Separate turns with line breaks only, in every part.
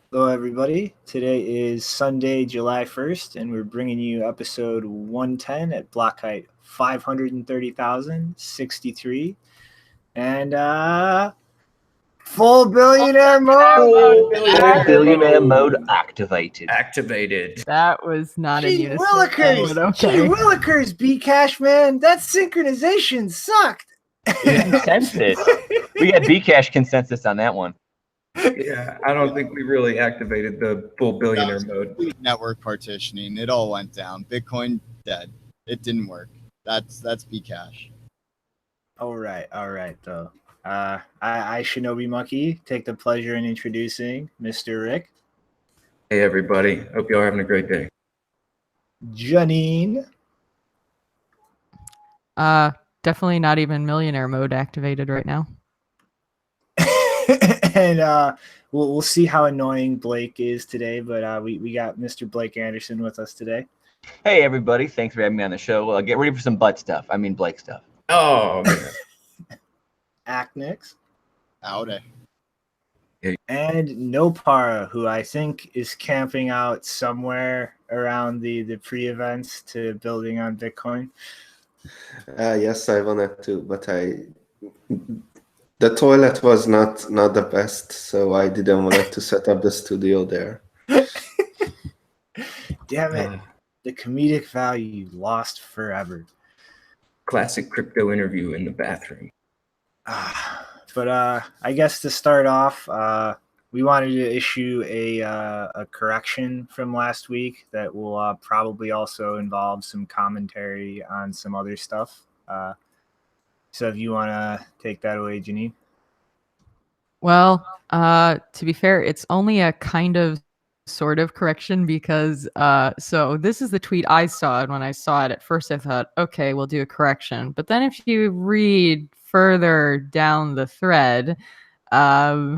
Hello, everybody. Today is Sunday, July 1st, and we're bringing you episode 110 at block height 530,063. And full billionaire mode.
Full billionaire mode activated.
That was not in
Gee
unison.
Willikers!
but okay.
Gee Willikers, Bcash, man. That synchronization sucked.
We didn't sense it. We had Bcash consensus on that one.
Yeah, I don't think we really activated the full billionaire mode.
Network partitioning, it all went down. Bitcoin dead. It didn't work. That's Bcash.
All right, though. I Shinobi Monkey, take the pleasure in introducing Mr. Rick.
Hey, everybody. Hope y'all are having a great day.
Janine.
Definitely not even millionaire mode activated right now.
And we'll see how annoying Blake is today, but we got Mr. Blake Anderson with us today.
Hey, everybody. Thanks for having me on the show. Get ready for some butt stuff. I mean, Blake stuff.
Oh, man.
Acnix.
Howdy.
And Nopara, who I think is camping out somewhere around the pre-events to building on Bitcoin.
Yes, I wanted to, but the toilet was not the best, so I didn't want to set up the studio there.
Damn it. The comedic value lost forever.
Classic crypto interview in the bathroom.
But I guess to start off, we wanted to issue a correction from last week that will probably also involve some commentary on some other stuff. So if you want to take that away, Janine.
Well, to be fair, it's only a kind of sort of correction because so this is the tweet I saw, and when I saw it at first I thought, okay, we'll do a correction. But then if you read further down the thread, I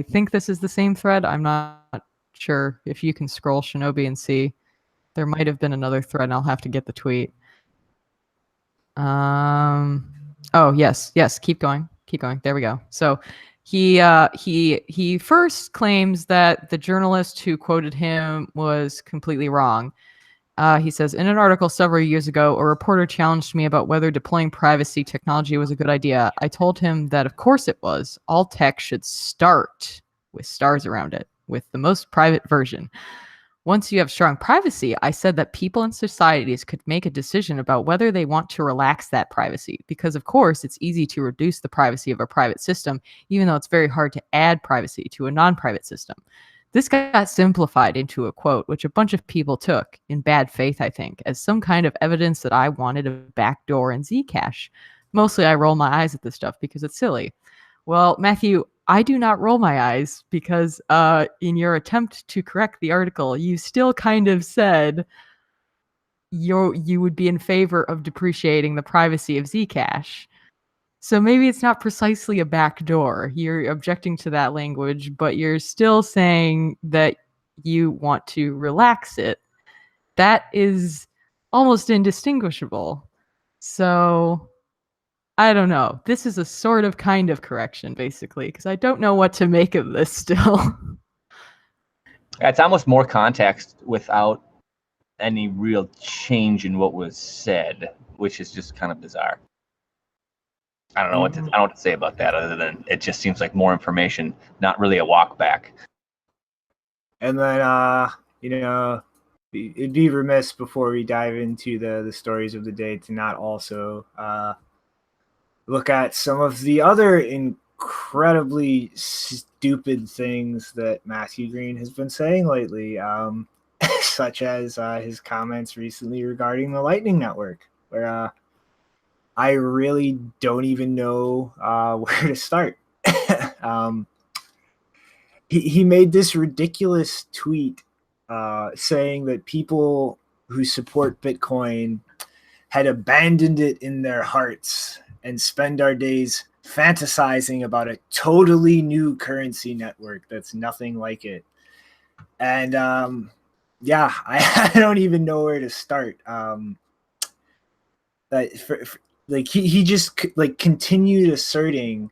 think this is the same thread. I'm not sure if you can scroll Shinobi and see. There might have been another thread, and I'll have to get the tweet. Oh, yes, keep going. There we go. So he first claims that the journalist who quoted him was completely wrong. He says, in an article several years ago, a reporter challenged me about whether deploying privacy technology was a good idea. I told him that of course it was. All tech should start with stars around it, with the most private version. Once you have strong privacy, I said that people and societies could make a decision about whether they want to relax that privacy, because of course it's easy to reduce the privacy of a private system, even though it's very hard to add privacy to a non-private system. This got simplified into a quote, which a bunch of people took, in bad faith, I think, as some kind of evidence that I wanted a backdoor in Zcash. Mostly I roll my eyes at this stuff because it's silly. Well, Matthew, I do not roll my eyes because in your attempt to correct the article, you still kind of said you would be in favor of depreciating the privacy of Zcash. So maybe it's not precisely a backdoor. You're objecting to that language, but you're still saying that you want to relax it. That is almost indistinguishable. So I don't know. This is a sort of kind of correction, basically, because I don't know what to make of this still.
It's almost more context without any real change in what was said, which is just kind of bizarre. I don't know what to say about that, other than it just seems like more information, not really a walk back.
And then, it'd be remiss before we dive into the stories of the day to not also look at some of the other incredibly stupid things that Matthew Green has been saying lately, such as his comments recently regarding the Lightning Network, where I really don't even know where to start. He made this ridiculous tweet saying that people who support Bitcoin had abandoned it in their hearts and spend our days fantasizing about a totally new currency network that's nothing like it. And I don't even know where to start. He just continued asserting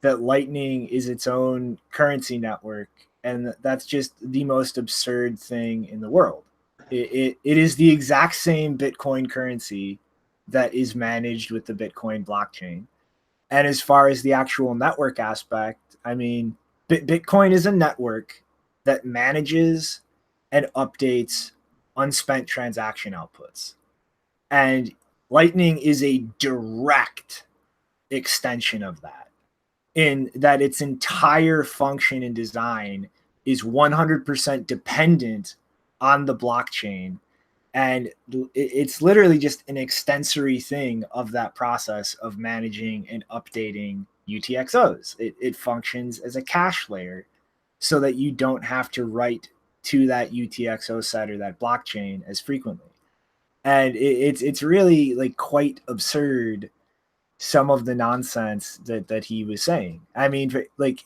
that Lightning is its own currency network, and that's just the most absurd thing in the world. It is the exact same Bitcoin currency that is managed with the Bitcoin blockchain. And as far as the actual network aspect, I mean, Bitcoin is a network that manages and updates unspent transaction outputs. And Lightning is a direct extension of that, in that its entire function and design is 100% dependent on the blockchain. And it's literally just an extensory thing of that process of managing and updating UTXOs. It functions as a cache layer so that you don't have to write to that UTXO set or that blockchain as frequently. And it's really like quite absurd, some of the nonsense that he was saying. I mean, like,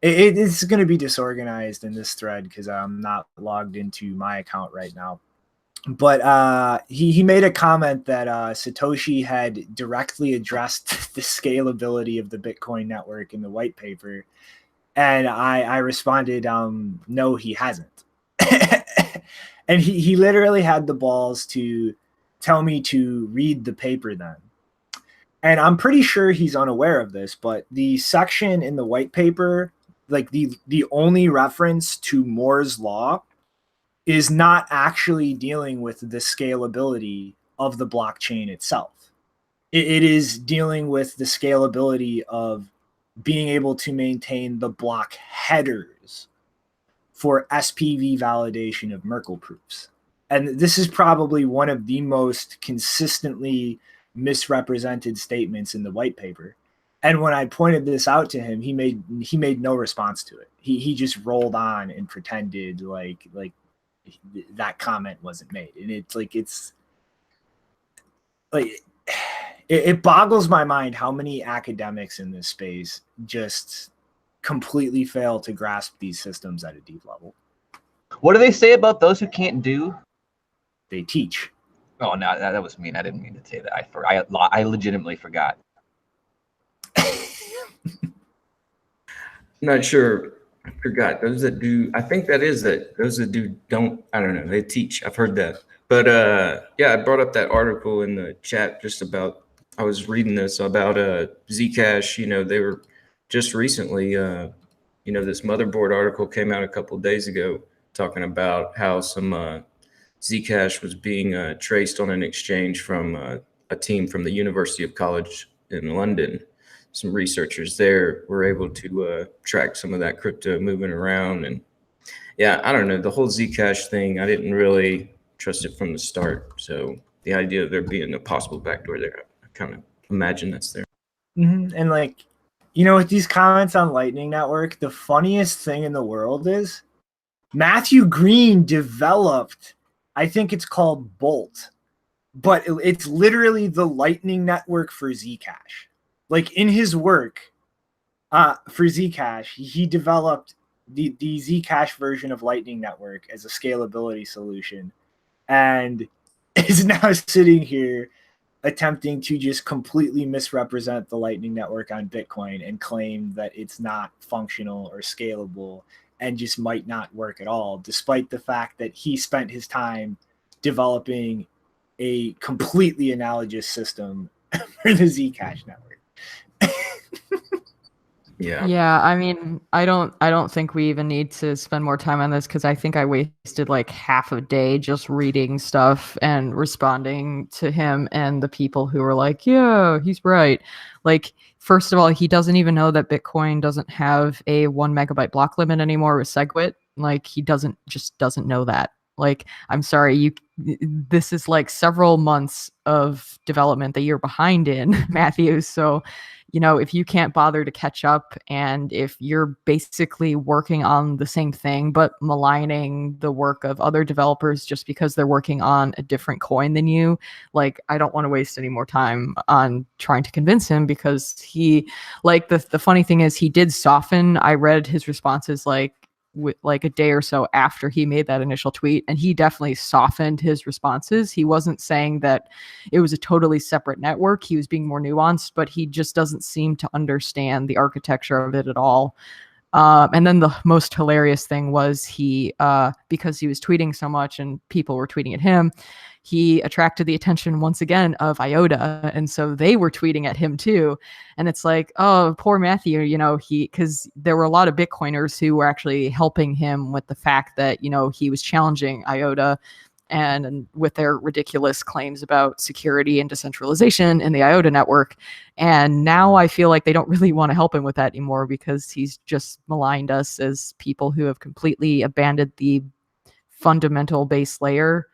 it's going to be disorganized in this thread because I'm not logged into my account right now. But he made a comment that Satoshi had directly addressed the scalability of the Bitcoin network in the white paper. And I responded, no, he hasn't. And he literally had the balls to tell me to read the paper then. And I'm pretty sure he's unaware of this, but the section in the white paper, like the only reference to Moore's law, is not actually dealing with the scalability of the blockchain itself. It is dealing with the scalability of being able to maintain the block headers for SPV validation of Merkle proofs. And this is probably one of the most consistently misrepresented statements in the white paper. And when I pointed this out to him, he made no response to it. He just rolled on and pretended like that comment wasn't made. And it boggles my mind how many academics in this space just completely fail to grasp these systems at a deep level.
What do they say about those who can't do?
They teach.
Oh no, that was mean. I didn't mean to say that. I legitimately forgot.
I'm not sure. I forgot. Those that do, I think that is that. Those that do don't, I don't know. They teach. I've heard that. But yeah, I brought up that article in the chat just about, I was reading this about Zcash. You know, they were just recently, you know, this motherboard article came out a couple of days ago talking about how some Zcash was being traced on an exchange from a team from the University of College in London. Some researchers there were able to track some of that crypto moving around. And yeah, I don't know, the whole Zcash thing, I didn't really trust it from the start. So the idea of there being a possible backdoor there, I kind of imagine that's there.
Mm-hmm. And like, you know, with these comments on Lightning Network, the funniest thing in the world is Matthew Green developed, I think it's called Bolt, but it's literally the Lightning Network for Zcash. Like in his work for Zcash, he developed the Zcash version of Lightning Network as a scalability solution, and is now sitting here attempting to just completely misrepresent the Lightning Network on Bitcoin and claim that it's not functional or scalable and just might not work at all, despite the fact that he spent his time developing a completely analogous system for the Zcash network.
Yeah, I mean, I don't think we even need to spend more time on this because I think I wasted like half a day just reading stuff and responding to him and the people who were like, yeah, he's right. Like, first of all, he doesn't even know that Bitcoin doesn't have a 1 megabyte block limit anymore with SegWit. Like, he doesn't know that. Like, I'm sorry, this is like several months of development that you're behind in, Matthew. So, you know, if you can't bother to catch up and if you're basically working on the same thing, but maligning the work of other developers just because they're working on a different coin than you, like, I don't want to waste any more time on trying to convince him because he, like, the funny thing is he did soften. I read his responses like, like a day or so after he made that initial tweet, and he definitely softened his responses. He wasn't saying that it was a totally separate network. He was being more nuanced, but he just doesn't seem to understand the architecture of it at all. And then the most hilarious thing was he, because he was tweeting so much and people were tweeting at him, he attracted the attention once again of IOTA. And so they were tweeting at him too. And it's like, oh, poor Matthew, you know, because there were a lot of Bitcoiners who were actually helping him with the fact that, you know, he was challenging IOTA and with their ridiculous claims about security and decentralization in the IOTA network. And now I feel like they don't really want to help him with that anymore because he's just maligned us as people who have completely abandoned the fundamental base layer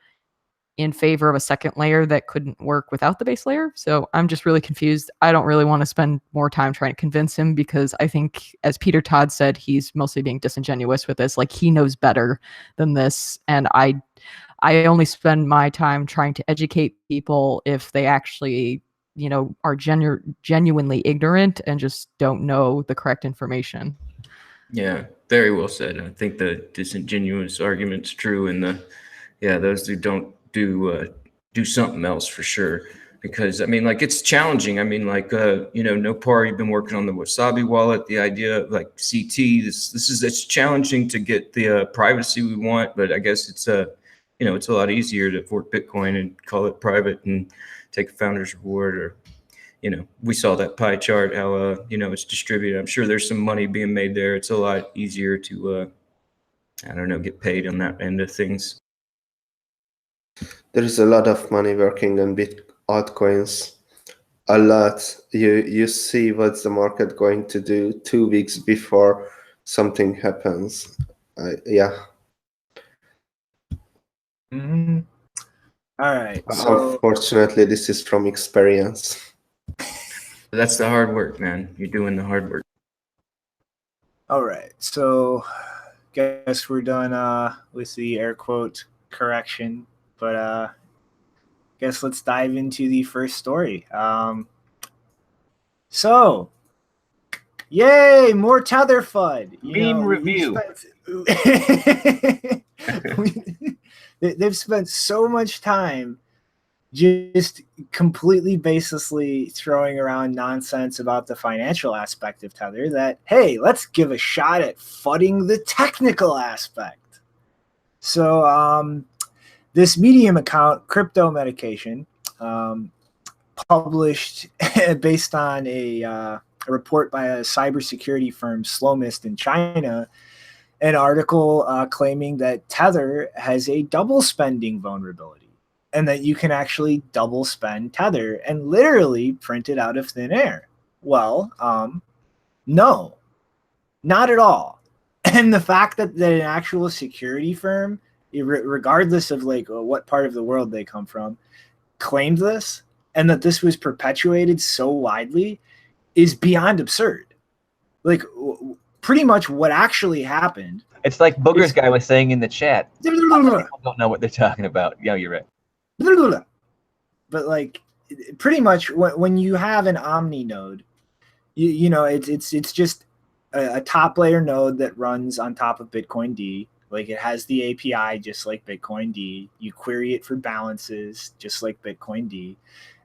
in favor of a second layer that couldn't work without the base layer. So I'm just really confused. I don't really want to spend more time trying to convince him because I think, as Peter Todd said, he's mostly being disingenuous with this. Like, he knows better than this. And I only spend my time trying to educate people if they actually, you know, are genuinely ignorant and just don't know the correct information.
Yeah, very well said. I think the disingenuous argument's true, and those who don't do something else for sure. Because I mean, like, it's challenging. I mean, like, Nopar, you've been working on the Wasabi wallet. The idea of like CT, it's challenging to get the privacy we want, but I guess it's it's a lot easier to fork Bitcoin and call it private and take a founder's reward, or, we saw that pie chart, how, it's distributed. I'm sure there's some money being made there. It's a lot easier to, get paid on that end of things.
There is a lot of money working on altcoins. A lot. You see what's the market going to do 2 weeks before something happens. Yeah.
Mm-hmm. All right. So,
unfortunately, this is from experience.
That's the hard work, man. You're doing the hard work.
All right. So, guess we're done with the air quote correction, but guess let's dive into the first story. So, yay, more Tether FUD.
Meme review.
They've spent so much time just completely baselessly throwing around nonsense about the financial aspect of Tether that, hey, let's give a shot at fudding the technical aspect. So this Medium account, Crypto Medication, published based on a report by a cybersecurity firm, Slowmist in China, an article claiming that Tether has a double spending vulnerability and that you can actually double spend Tether and literally print it out of thin air. Well, no, not at all. And the fact that an actual security firm, regardless of like what part of the world they come from, claimed this and that this was perpetuated so widely is beyond absurd. Like, pretty much what actually happened.
It's like Booger's guy was saying in the chat. People don't know what they're talking about. Yeah, you're right.
But like, pretty much when you have an Omni node, it's just a top layer node that runs on top of Bitcoin D. Like, it has the API just like Bitcoin D. You query it for balances just like Bitcoin D.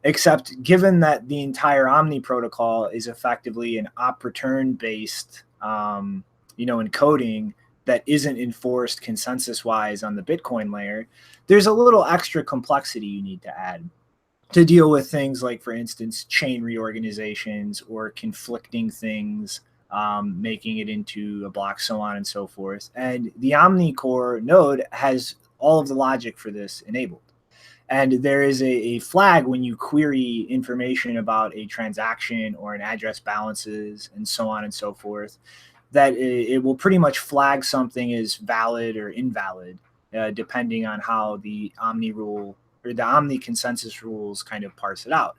Except given that the entire Omni protocol is effectively an op return based encoding that isn't enforced consensus-wise on the Bitcoin layer, there's a little extra complexity you need to add to deal with things like, for instance, chain reorganizations or conflicting things, making it into a block, so on and so forth. And the Omni Core node has all of the logic for this enabled. And there is a flag when you query information about a transaction or an address balances and so on and so forth, that it will pretty much flag something as valid or invalid, depending on how the Omni rule or the Omni consensus rules kind of parse it out.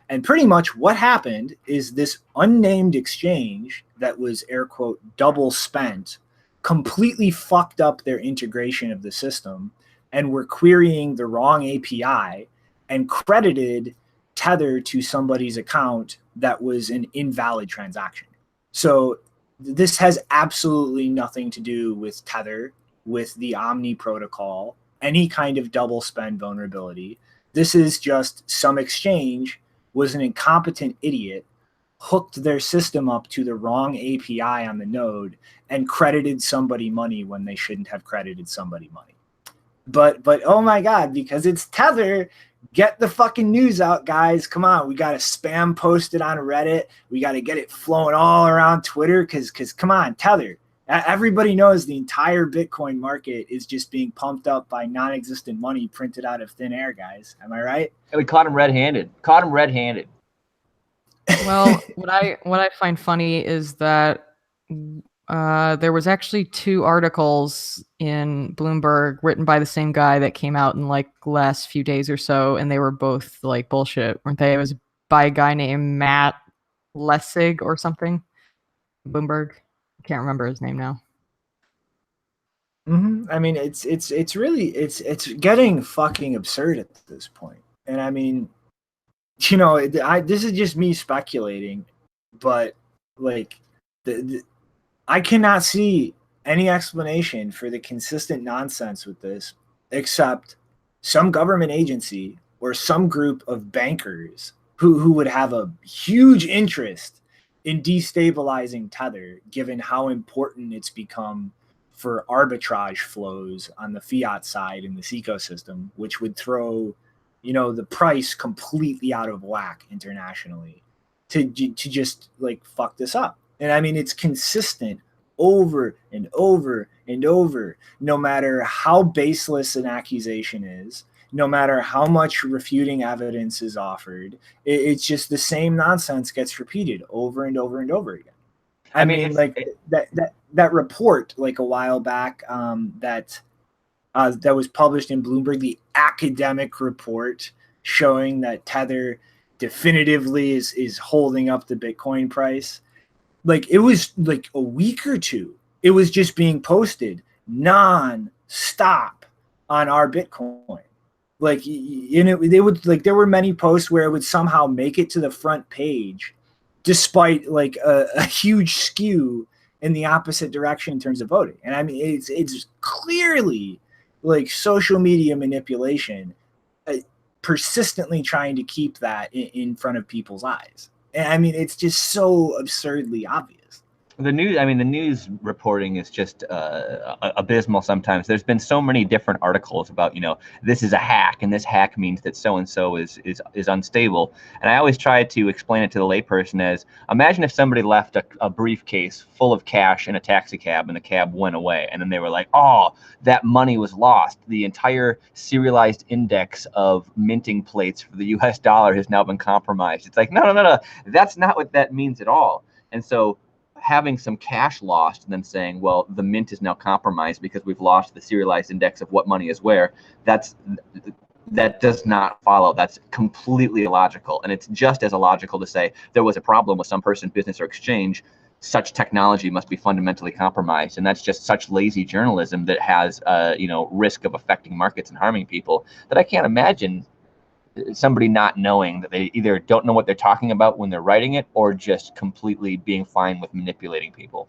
And pretty much what happened is this unnamed exchange that was, air quote, double spent, completely fucked up their integration of the system and were querying the wrong API and credited Tether to somebody's account that was an invalid transaction. So this has absolutely nothing to do with Tether, with the Omni protocol, any kind of double spend vulnerability. This is just some exchange was an incompetent idiot, hooked their system up to the wrong API on the node, and credited somebody money when they shouldn't have credited somebody money. But oh my God, because it's Tether, get the fucking news out, guys. Come on, we got to spam post it on Reddit. We got to get it flowing all around Twitter because come on, Tether. Everybody knows the entire Bitcoin market is just being pumped up by non-existent money printed out of thin air, guys. Am I right?
And we caught him red-handed.
Well, what I find funny is that there was actually 2 articles in Bloomberg written by the same guy that came out in like the last few days or so, and they were both like bullshit, weren't they? It was by a guy named Matt Lessig or something. Bloomberg. I can't remember his name now.
Mm-hmm. I mean, it's really getting fucking absurd at this point. And I mean, you know, this is just me speculating, but like I cannot see any explanation for the consistent nonsense with this, except some government agency or some group of bankers who would have a huge interest in destabilizing Tether, given how important it's become for arbitrage flows on the fiat side in this ecosystem, which would throw, you know, the price completely out of whack internationally to just like fuck this up. And I mean, it's consistent over and over and over, no matter how baseless an accusation is, no matter how much refuting evidence is offered. It's just the same nonsense gets repeated over and over and over again. I mean, like that report like a while back that was published in Bloomberg, the academic report showing that Tether definitively is holding up the Bitcoin price. Like it was like a week or two, it was just being posted non-stop on our Bitcoin. Like, you know, they would like, there were many posts where it would somehow make it to the front page, despite like a huge skew in the opposite direction in terms of voting. And I mean, it's clearly like social media manipulation, persistently trying to keep that in front of people's eyes. And I mean, it's just so absurdly obvious.
The news reporting is just abysmal sometimes. There's been so many different articles about, you know, this is a hack, and this hack means that so-and-so is unstable. And I always try to explain it to the layperson as, imagine if somebody left a briefcase full of cash in a taxi cab, and the cab went away. And then they were like, oh, that money was lost. The entire serialized index of minting plates for the US dollar has now been compromised. It's like, no. That's not what that means at all. And so having some cash lost and then saying, well, the mint is now compromised because we've lost the serialized index of what money is where, that does not follow. That's completely illogical. And it's just as illogical to say there was a problem with some person, business, or exchange. Such technology must be fundamentally compromised. And that's just such lazy journalism that has, risk of affecting markets and harming people, that I can't imagine somebody not knowing that they either don't know what they're talking about when they're writing it, or just completely being fine with manipulating people.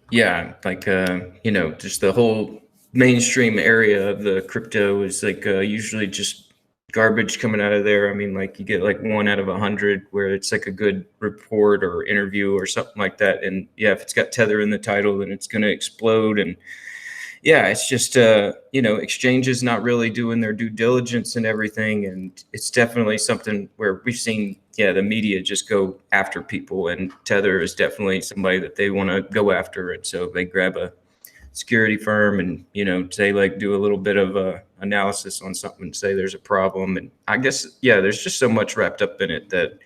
Yeah, like, just the whole mainstream area of the crypto is like usually just garbage coming out of there. I mean, like you get like 1 out of 100 where it's like a good report or interview or something like that. And yeah, if it's got Tether in the title, then it's going to explode. And yeah, it's just, exchanges not really doing their due diligence and everything. And it's definitely something where we've seen, the media just go after people. And Tether is definitely somebody that they want to go after. And so they grab a security firm and, say like do a little bit of analysis on something and say there's a problem. And I guess, there's just so much wrapped up in it that,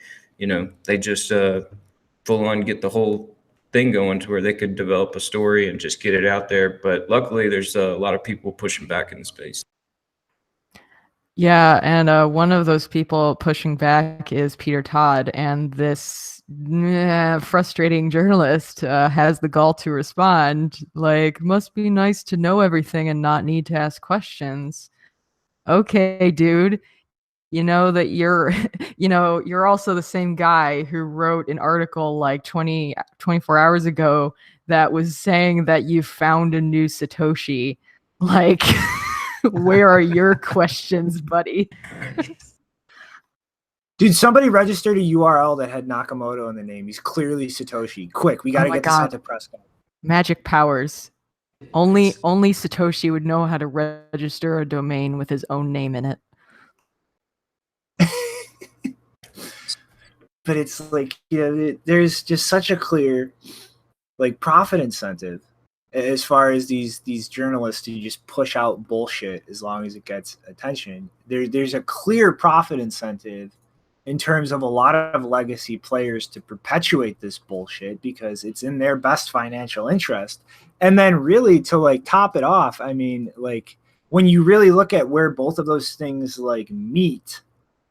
they just full on get the whole thing going to where they could develop a story and just get it out there. But luckily there's a lot of people pushing back in the space.
Yeah, and one of those people pushing back is Peter Todd, and this frustrating journalist has the gall to respond like, must be nice to know everything and not need to ask questions. Okay, dude. you know that you're you're also the same guy who wrote an article like 24 hours ago that was saying that you found a new Satoshi. Like, where are your questions, buddy?
Dude, somebody registered a URL that had Nakamoto in the name. He's clearly Satoshi. Quick, we got to
my
get this
God.
out to Prescott.
Magic powers. Only Satoshi would know how to register a domain with his own name in it.
But it's like, there's just such a clear like profit incentive as far as these journalists who just push out bullshit as long as it gets attention. There's a clear profit incentive in terms of a lot of legacy players to perpetuate this bullshit because it's in their best financial interest. And then really to like top it off, I mean, like when you really look at where both of those things like meet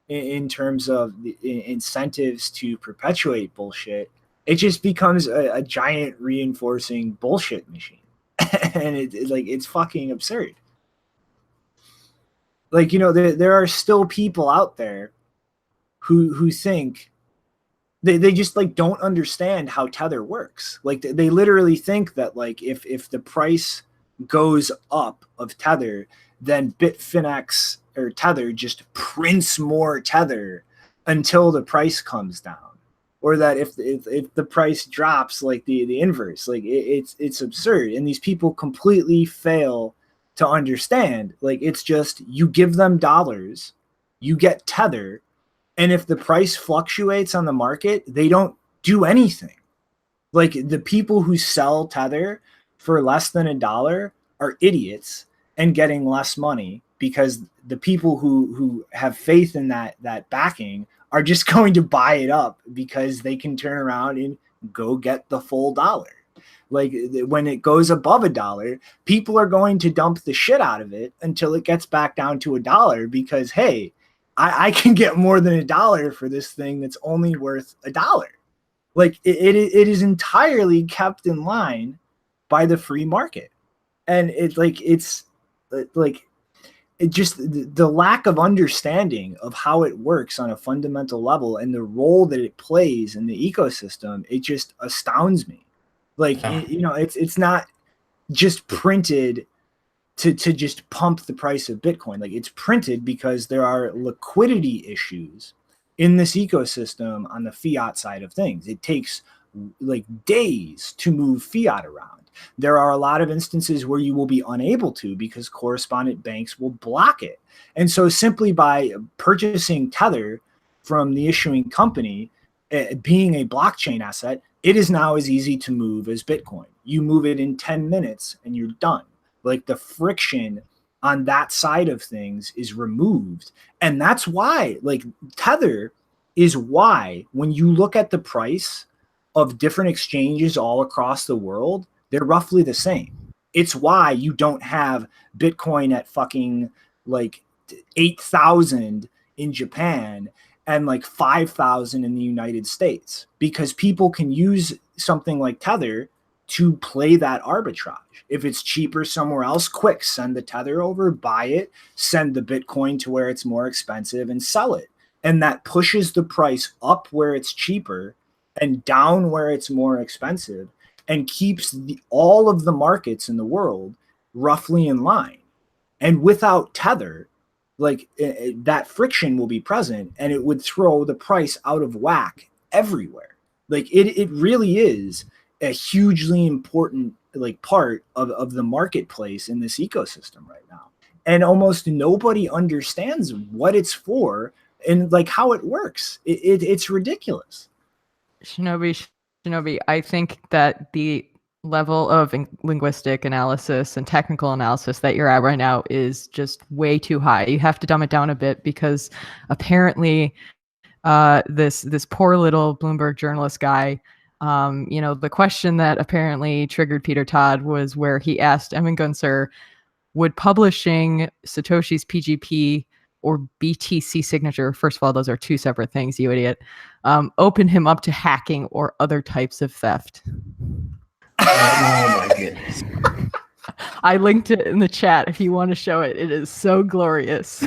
in terms of the incentives to perpetuate bullshit, it just becomes a giant reinforcing bullshit machine. And it's fucking absurd. Like, there are still people out there who think they just like don't understand how Tether works. Like they literally think that like if the price goes up of Tether, then Bitfinex or Tether just prints more Tether until the price comes down. Or that if the price drops, like the inverse, like it's absurd. And these people completely fail to understand. Like it's just you give them dollars, you get Tether, and if the price fluctuates on the market, they don't do anything. Like the people who sell Tether for less than $1 are idiots and getting less money because the people who have faith in that backing are just going to buy it up because they can turn around and go get the full dollar. Like when it goes above $1, people are going to dump the shit out of it until it gets back down to $1 because, hey, I can get more than $1 for this thing that's only worth $1. Like it is entirely kept in line by the free market. And it's just the lack of understanding of how it works on a fundamental level and the role that it plays in the ecosystem, it just astounds me. Like, it's not just printed to just pump the price of Bitcoin. Like it's printed because there are liquidity issues in this ecosystem on the fiat side of things. It takes like days to move fiat around. There are a lot of instances where you will be unable to because correspondent banks will block it. And so simply by purchasing Tether from the issuing company, being a blockchain asset, it is now as easy to move as Bitcoin. You move it in 10 minutes and you're done. Like the friction on that side of things is removed. And that's why, like Tether is why when you look at the price of different exchanges all across the world, they're roughly the same. It's why you don't have Bitcoin at fucking like 8,000 in Japan and like 5,000 in the United States, because people can use something like Tether to play that arbitrage. If it's cheaper somewhere else, quick, send the Tether over, buy it, send the Bitcoin to where it's more expensive and sell it. And that pushes the price up where it's cheaper and down where it's more expensive and keeps all of the markets in the world roughly in line. And without Tether, like that friction will be present and it would throw the price out of whack everywhere. Like it really is a hugely important like part of the marketplace in this ecosystem right now. And almost nobody understands what it's for and like how it works. It's ridiculous.
Shinobi, I think that the level of linguistic analysis and technical analysis that you're at right now is just way too high. You have to dumb it down a bit because apparently this poor little Bloomberg journalist guy, the question that apparently triggered Peter Todd was where he asked Emin Gunser, would publishing Satoshi's PGP or BTC signature, first of all, those are two separate things, you idiot, open him up to hacking or other types of theft?
Oh my goodness.
I linked it in the chat if you want to show it. It is so glorious.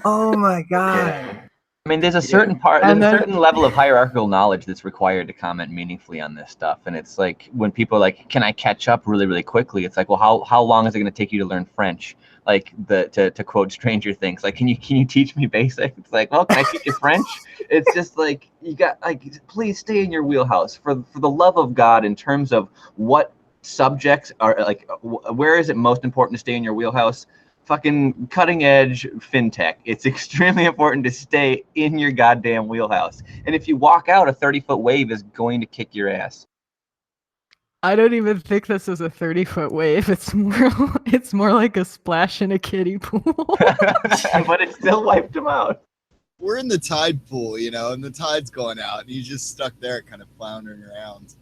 Oh my god.
Yeah.
I mean, there's a certain part, there's
And
a
then-
certain level of hierarchical knowledge that's required to comment meaningfully on this stuff. And it's like when people are like, "Can I catch up really, really quickly?" It's like, well, how long is it going to take you to learn French? Like to quote Stranger Things, like, can you teach me basic? It's like, well, can I teach you French? It's just like you got like, please stay in your wheelhouse for the love of God. In terms of what subjects are like, where is it most important to stay in your wheelhouse? Fucking cutting edge fintech. It's extremely important to stay in your goddamn wheelhouse. And if you walk out, a 30-foot wave is going to kick your ass.
I don't even think this is a 30-foot wave. It's more like a splash in a kiddie pool.
But it still wiped him out.
We're in the tide pool, you know, and the tide's going out, and he's just stuck there, kind of floundering around,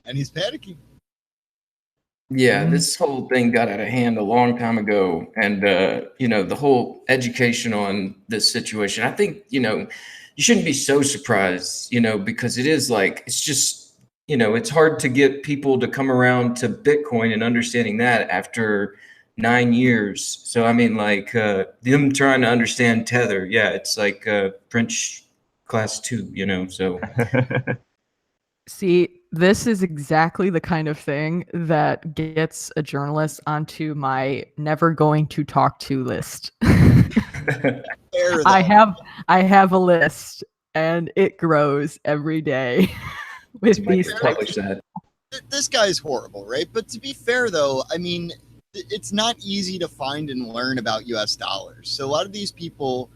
and he's panicking.
Yeah, this whole thing got out of hand a long time ago. And, you know, the whole education on this situation, I think, you know, you shouldn't be so surprised, you know, because it is like, it's just, you know, it's hard to get people to come around to Bitcoin and understanding that after 9 years. So, I mean, like, them trying to understand Tether, yeah, it's like French class 2, you know, so.
See, this is exactly the kind of thing that gets a journalist onto my never going to talk to list.
Fair,
I
though.
have a list and it grows every day with
You might
these
publish that.
This guy's horrible, right? But to be fair, though, I mean, it's not easy to find and learn about US dollars. So a lot of these people,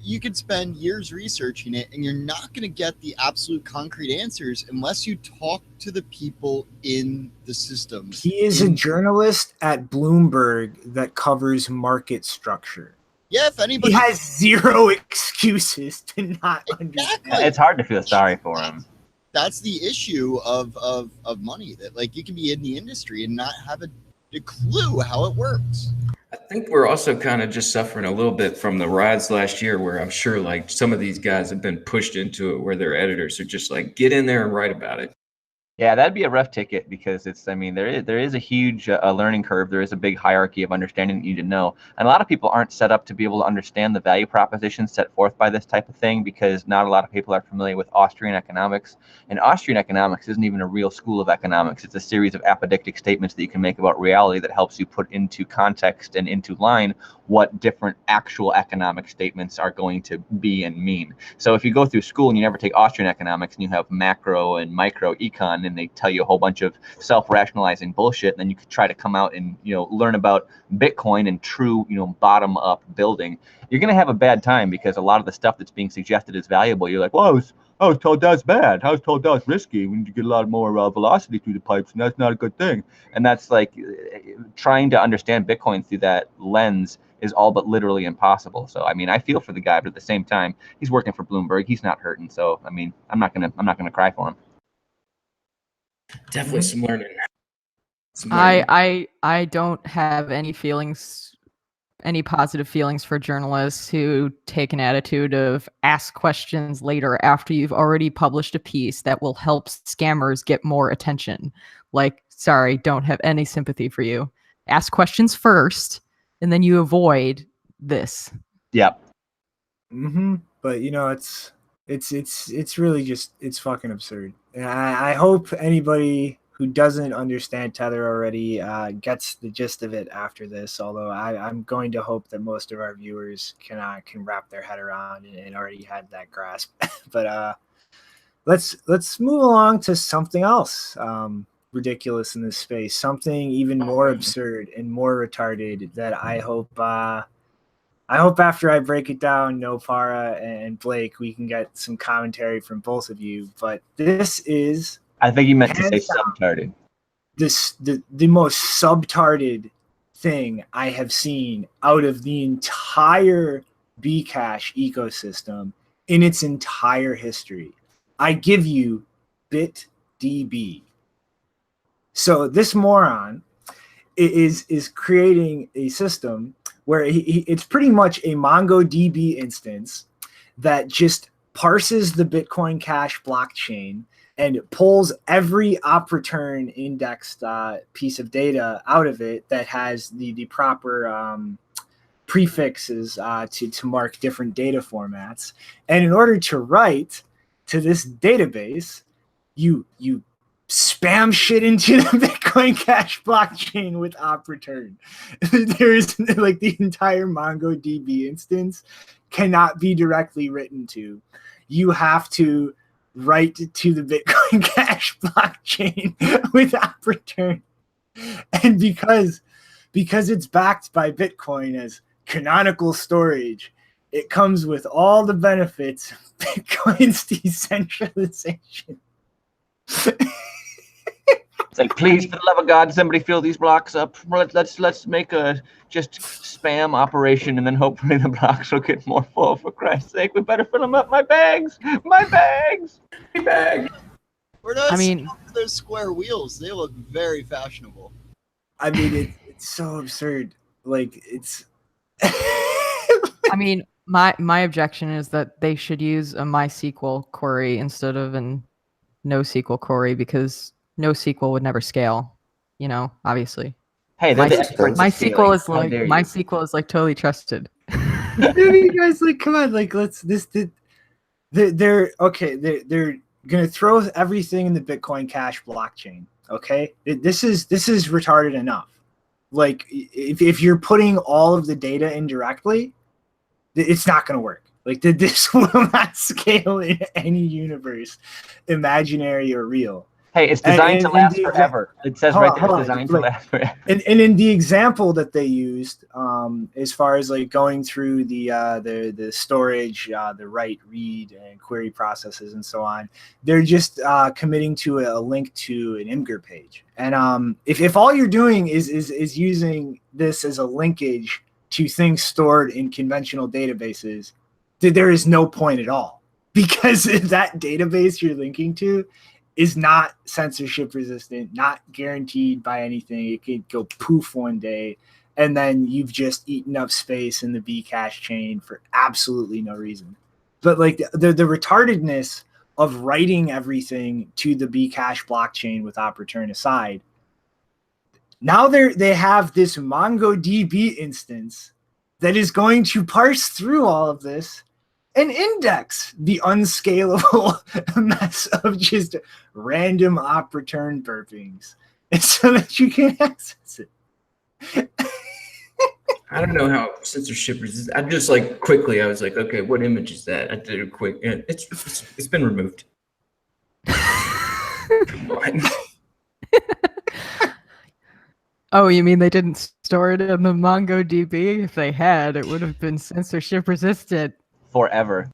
you could spend years researching it, and you're not going to get the absolute concrete answers unless you talk to the people in the system.
He is a journalist at Bloomberg that covers market structure.
Yeah, if anybody
He has zero excuses to not understand.
Exactly.
It's hard to feel sorry for him.
That's the issue of money, that like you can be in the industry and not have a clue how it works.
I think we're also kind of just suffering a little bit from the riots last year, where I'm sure like some of these guys have been pushed into it, where their editors are just like, get in there and write about it.
Yeah, that'd be a rough ticket because it's, I mean, there is a huge learning curve. There is a big hierarchy of understanding that you need to know. And a lot of people aren't set up to be able to understand the value proposition set forth by this type of thing, because not a lot of people are familiar with Austrian economics. And Austrian economics isn't even a real school of economics. It's a series of apodictic statements that you can make about reality that helps you put into context and into line what different actual economic statements are going to be and mean. So if you go through school and you never take Austrian economics and you have macro and micro econ, and they tell you a whole bunch of self-rationalizing bullshit, and then you could try to come out and, you know, learn about Bitcoin and true, you know, bottom-up building, you're going to have a bad time, because a lot of the stuff that's being suggested is valuable. You're like, well, I was told that's bad. I was told that's risky. We need to get a lot more velocity through the pipes, and that's not a good thing. And that's like trying to understand Bitcoin through that lens is all but literally impossible. So I mean, I feel for the guy, but at the same time, he's working for Bloomberg. He's not hurting. So I mean, I'm not gonna cry for him.
Definitely some learning. Some learning.
I don't have any positive feelings for journalists who take an attitude of ask questions later after you've already published a piece that will help scammers get more attention. Like, sorry, don't have any sympathy for you. Ask questions first, and then you avoid this.
Yep.
But you know, it's really just, it's fucking absurd. And I hope anybody who doesn't understand Tether already gets the gist of it after this. Although I'm going to hope that most of our viewers can wrap their head around and already had that grasp. But let's move along to something else ridiculous in this space, something even more absurd and more retarded that I hope after I break it down, Nopara and Blake, we can get some commentary from both of you. But this is,
I think you meant to say subtarded.
The most subtarded thing I have seen out of the entire Bcash ecosystem in its entire history. I give you BitDB. So this moron is creating a system where it's pretty much a MongoDB instance that just parses the Bitcoin Cash blockchain and pulls every op return indexed piece of data out of it that has the proper prefixes to mark different data formats. And in order to write to this database, you spam shit into the Bitcoin Cash blockchain with op return. There's like the entire MongoDB instance cannot be directly written to. You have to write to the Bitcoin Cash blockchain with op return. And because it's backed by Bitcoin as canonical storage, it comes with all the benefits of Bitcoin's decentralization.
It's like, please, for the love of God, somebody fill these blocks up. Let's make a just spam operation, and then hopefully the blocks will get more full. For Christ's sake, we better fill them up. My bags, my bags, my bag.
Where does
I mean,
those square wheels? They look very fashionable.
I mean, it's so absurd. Like it's.
I mean, my objection is that they should use a MySQL query instead of an NoSQL query, because NoSQL would never scale. You know, obviously.
Hey, they're the experts at scaling.
MySQL is
How
like
dare you.
MySQL is like totally trusted.
You guys, like, come on, like, they're gonna throw everything in the Bitcoin Cash blockchain. Okay, this is retarded enough. Like, if you're putting all of the data in directly, it's not gonna work. Like, this will not scale in any universe, imaginary or real.
Hey, it's designed to last
the
forever. It says right there, it's designed to last forever.
And in the example that they used, as far as like going through the storage, the write, read, and query processes and so on, they're just committing to a link to an Imgur page. And if all you're doing is using this as a linkage to things stored in conventional databases, there is no point at all, because that database you're linking to is not censorship resistant, not guaranteed by anything. It could go poof one day, and then you've just eaten up space in the Bcash chain for absolutely no reason. But like the retardedness of writing everything to the Bcash blockchain with op return aside, now they have this MongoDB instance that is going to parse through all of this and index the unscalable mess of just random op return burpings, and so that you can access it.
I don't know how censorship is. I just like quickly. I was like, okay, what image is that? I did it quick, and it's been removed.
Oh, you mean they didn't store it in the MongoDB? If they had, it would have been censorship resistant.
Forever.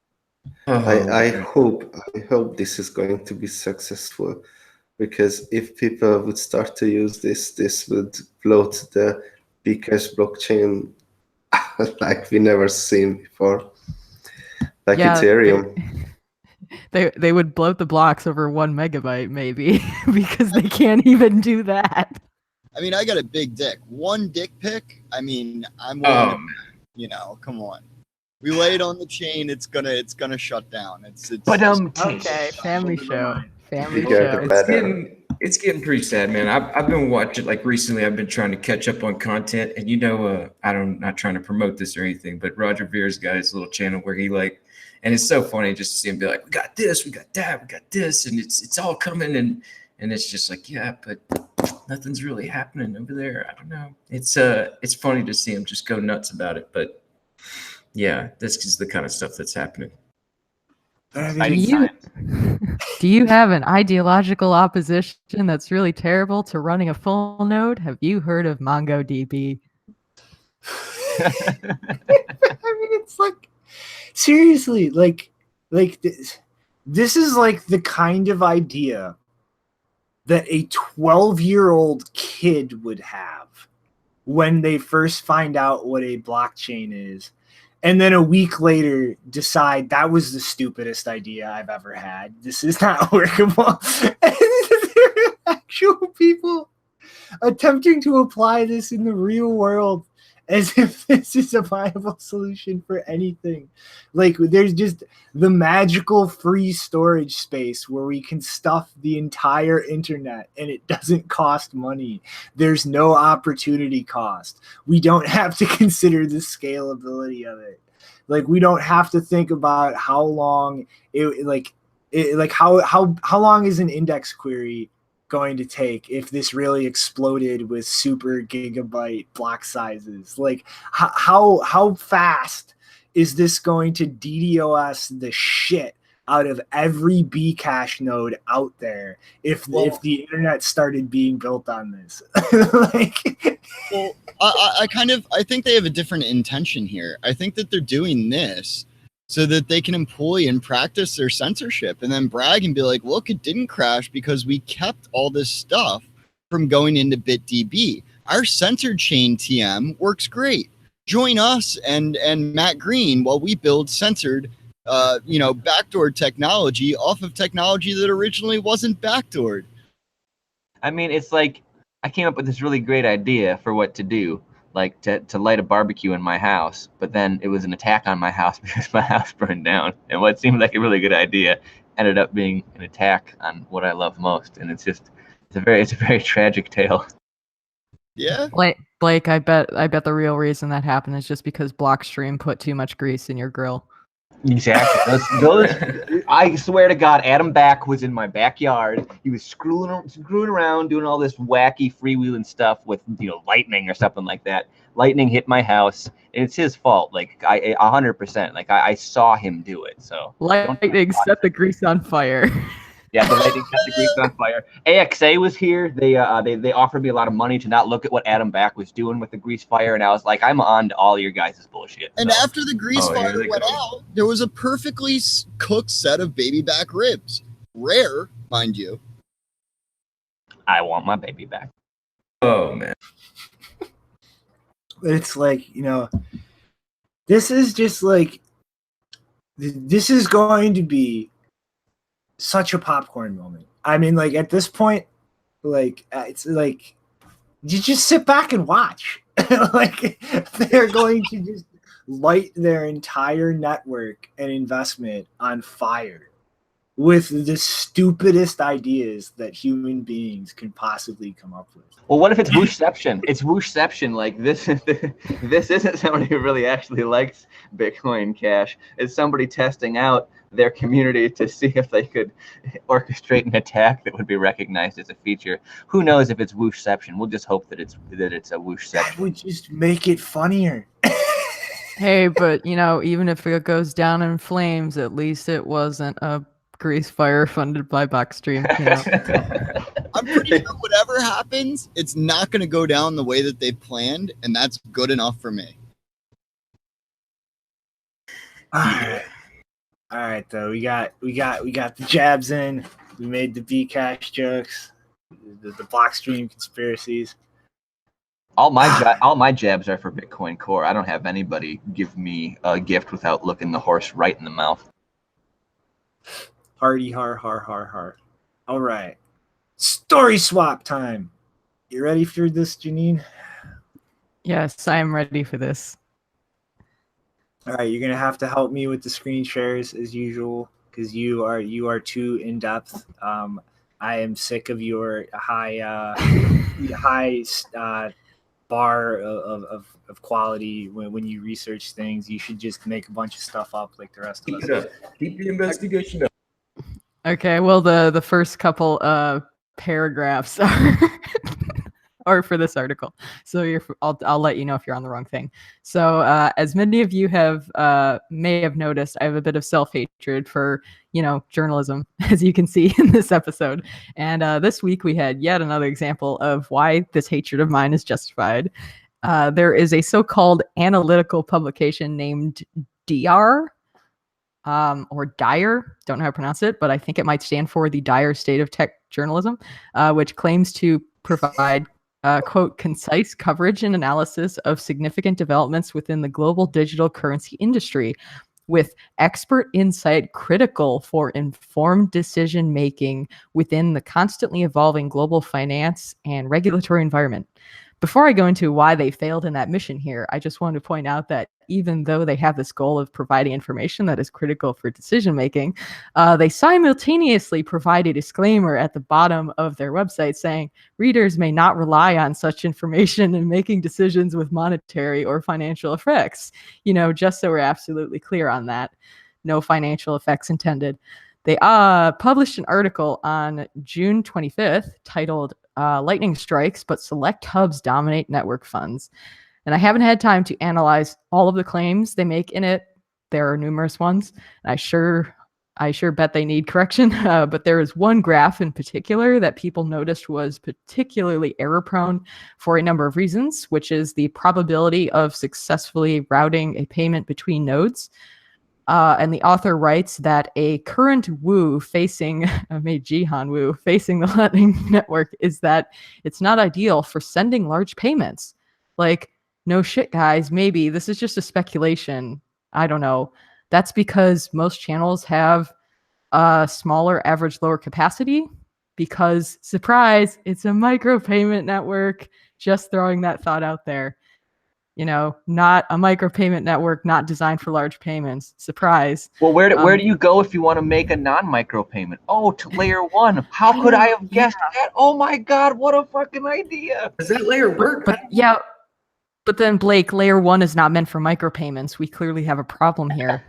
I hope this is going to be successful, because if people would start to use this would bloat the Bcash blockchain like we never seen before, like Ethereum.
They would bloat the blocks over 1 megabyte maybe, because they can't even do that.
I mean, I got a big dick. One dick pic. I mean, I'm willing to, come on. We lay it on the chain. It's gonna shut down. It's
okay. Family show. Family show.
It's getting pretty sad, man. I've been watching, like, recently. I've been trying to catch up on content, and not trying to promote this or anything, but Roger Vere's got his little channel where he and it's so funny just to see him be like, we got this, we got that, we got this, and it's all coming, and it's just like, yeah, but nothing's really happening over there. I don't know. It's funny to see him just go nuts about it, but yeah, this is the kind of stuff that's happening.
Do you have an ideological opposition that's really terrible to running a full node? Have you heard of MongoDB?
I mean, it's like, seriously, like this is like the kind of idea that a 12-year-old kid would have when they first find out what a blockchain is, and then a week later decide that was the stupidest idea I've ever had. This is not workable. And there are actual people attempting to apply this in the real world as if this is a viable solution for anything. Like, there's just the magical free storage space where we can stuff the entire internet and it doesn't cost money. There's no opportunity cost. We don't have to consider the scalability of it. Like, we don't have to think about how long how long is an index query going to take if this really exploded with super gigabyte block sizes? Like, how fast is this going to DDoS the shit out of every Bcash node out there if the internet started being built on this?
Well, I think they have a different intention here. I think that they're doing this so that they can employ and practice their censorship and then brag and be like, look, it didn't crash because we kept all this stuff from going into BitDB. Our censored chain TM works great. Join us and Matt Green while we build censored backdoor technology off of technology that originally wasn't backdoored.
I mean, it's like I came up with this really great idea for what to do, like to light a barbecue in my house, but then it was an attack on my house because my house burned down. And what seemed like a really good idea ended up being an attack on what I love most. And it's a very tragic tale.
Yeah.
Blake, I bet the real reason that happened is just because Blockstream put too much grease in your grill.
Exactly. Those, I swear to God, Adam Back was in my backyard. He was screwing around, doing all this wacky freewheeling stuff with, lightning or something like that. Lightning hit my house, and it's his fault. Like 100%. Like I saw him do it. So
lightning set the grease on fire.
Yeah, the lightning set the grease on fire. AXA was here. They offered me a lot of money to not look at what Adam Back was doing with the grease fire, and I was like, I'm on to all your guys' bullshit.
And after the grease fire went out, there was a perfectly cooked set of baby back ribs. Rare, mind you.
I want my baby back.
Oh, man.
It's like, this is just like, this is going to be such a popcorn moment. I mean, like, at this point, like, it's like, you just sit back and watch. Like, they're going to just light their entire network and investment on fire with the stupidest ideas that human beings can possibly come up with.
Well, what if it's whooshception? It's whooshception. Like, this isn't somebody who really actually likes Bitcoin Cash. It's somebody testing out their community to see if they could orchestrate an attack that would be recognized as a feature. Who knows if it's whooshception? We'll just hope that it's a whooshception.
That would just make it funnier.
Hey, but even if it goes down in flames, at least it wasn't a grease fire funded by Blockstream.
I'm pretty sure whatever happens, it's not going to go down the way that they planned, and that's good enough for me.
All right, though, we got the jabs in. We made the Bcash jokes, the Blockstream conspiracies.
All my jabs are for Bitcoin Core. I don't have anybody give me a gift without looking the horse right in the mouth.
Hardy har har har har. All right, story swap time. You ready for this, Janine?
Yes, I am ready for this.
All right, you're gonna have to help me with the screen shares as usual because you are too in depth. I am sick of your high bar of quality when you research things. You should just make a bunch of stuff up like the rest of us.
Keep it up. Keep the investigation up.
Okay, well the first couple paragraphs are for this article, so I'll let you know if you're on the wrong thing. So as many of you may have noticed, I have a bit of self-hatred for journalism, as you can see in this episode. And this week we had yet another example of why this hatred of mine is justified. There is a so-called analytical publication named DR. Or Dire, don't know how to pronounce it, but I think it might stand for the Dire State of Tech Journalism, which claims to provide, quote, concise coverage and analysis of significant developments within the global digital currency industry, with expert insight critical for informed decision-making within the constantly evolving global finance and regulatory environment. Before I go into why they failed in that mission here, I just wanted to point out that even though they have this goal of providing information that is critical for decision making, they simultaneously provide a disclaimer at the bottom of their website saying readers may not rely on such information in making decisions with monetary or financial effects. Just so we're absolutely clear on that. No financial effects intended. They published an article on June 25th titled Lightning Strikes, but Select Hubs Dominate Network Funds. And I haven't had time to analyze all of the claims they make in it. There are numerous ones. I sure bet they need correction. But there is one graph in particular that people noticed was particularly error prone for a number of reasons, which is the probability of successfully routing a payment between nodes. And the author writes that a current woo facing, Jihan woo, facing the Lightning Network is that it's not ideal for sending large payments. Like, no shit, guys, maybe this is just a speculation. I don't know. That's because most channels have a smaller average lower capacity because, surprise, it's a micropayment network. Just throwing that thought out there. Not a micropayment network, not designed for large payments. Surprise.
Well, where do you go if you want to make a non-micro payment? Oh, to layer 1. How could I have guessed that? Oh my God, what a fucking idea.
Does that layer work?
But then, Blake, layer 1 is not meant for micropayments. We clearly have a problem here.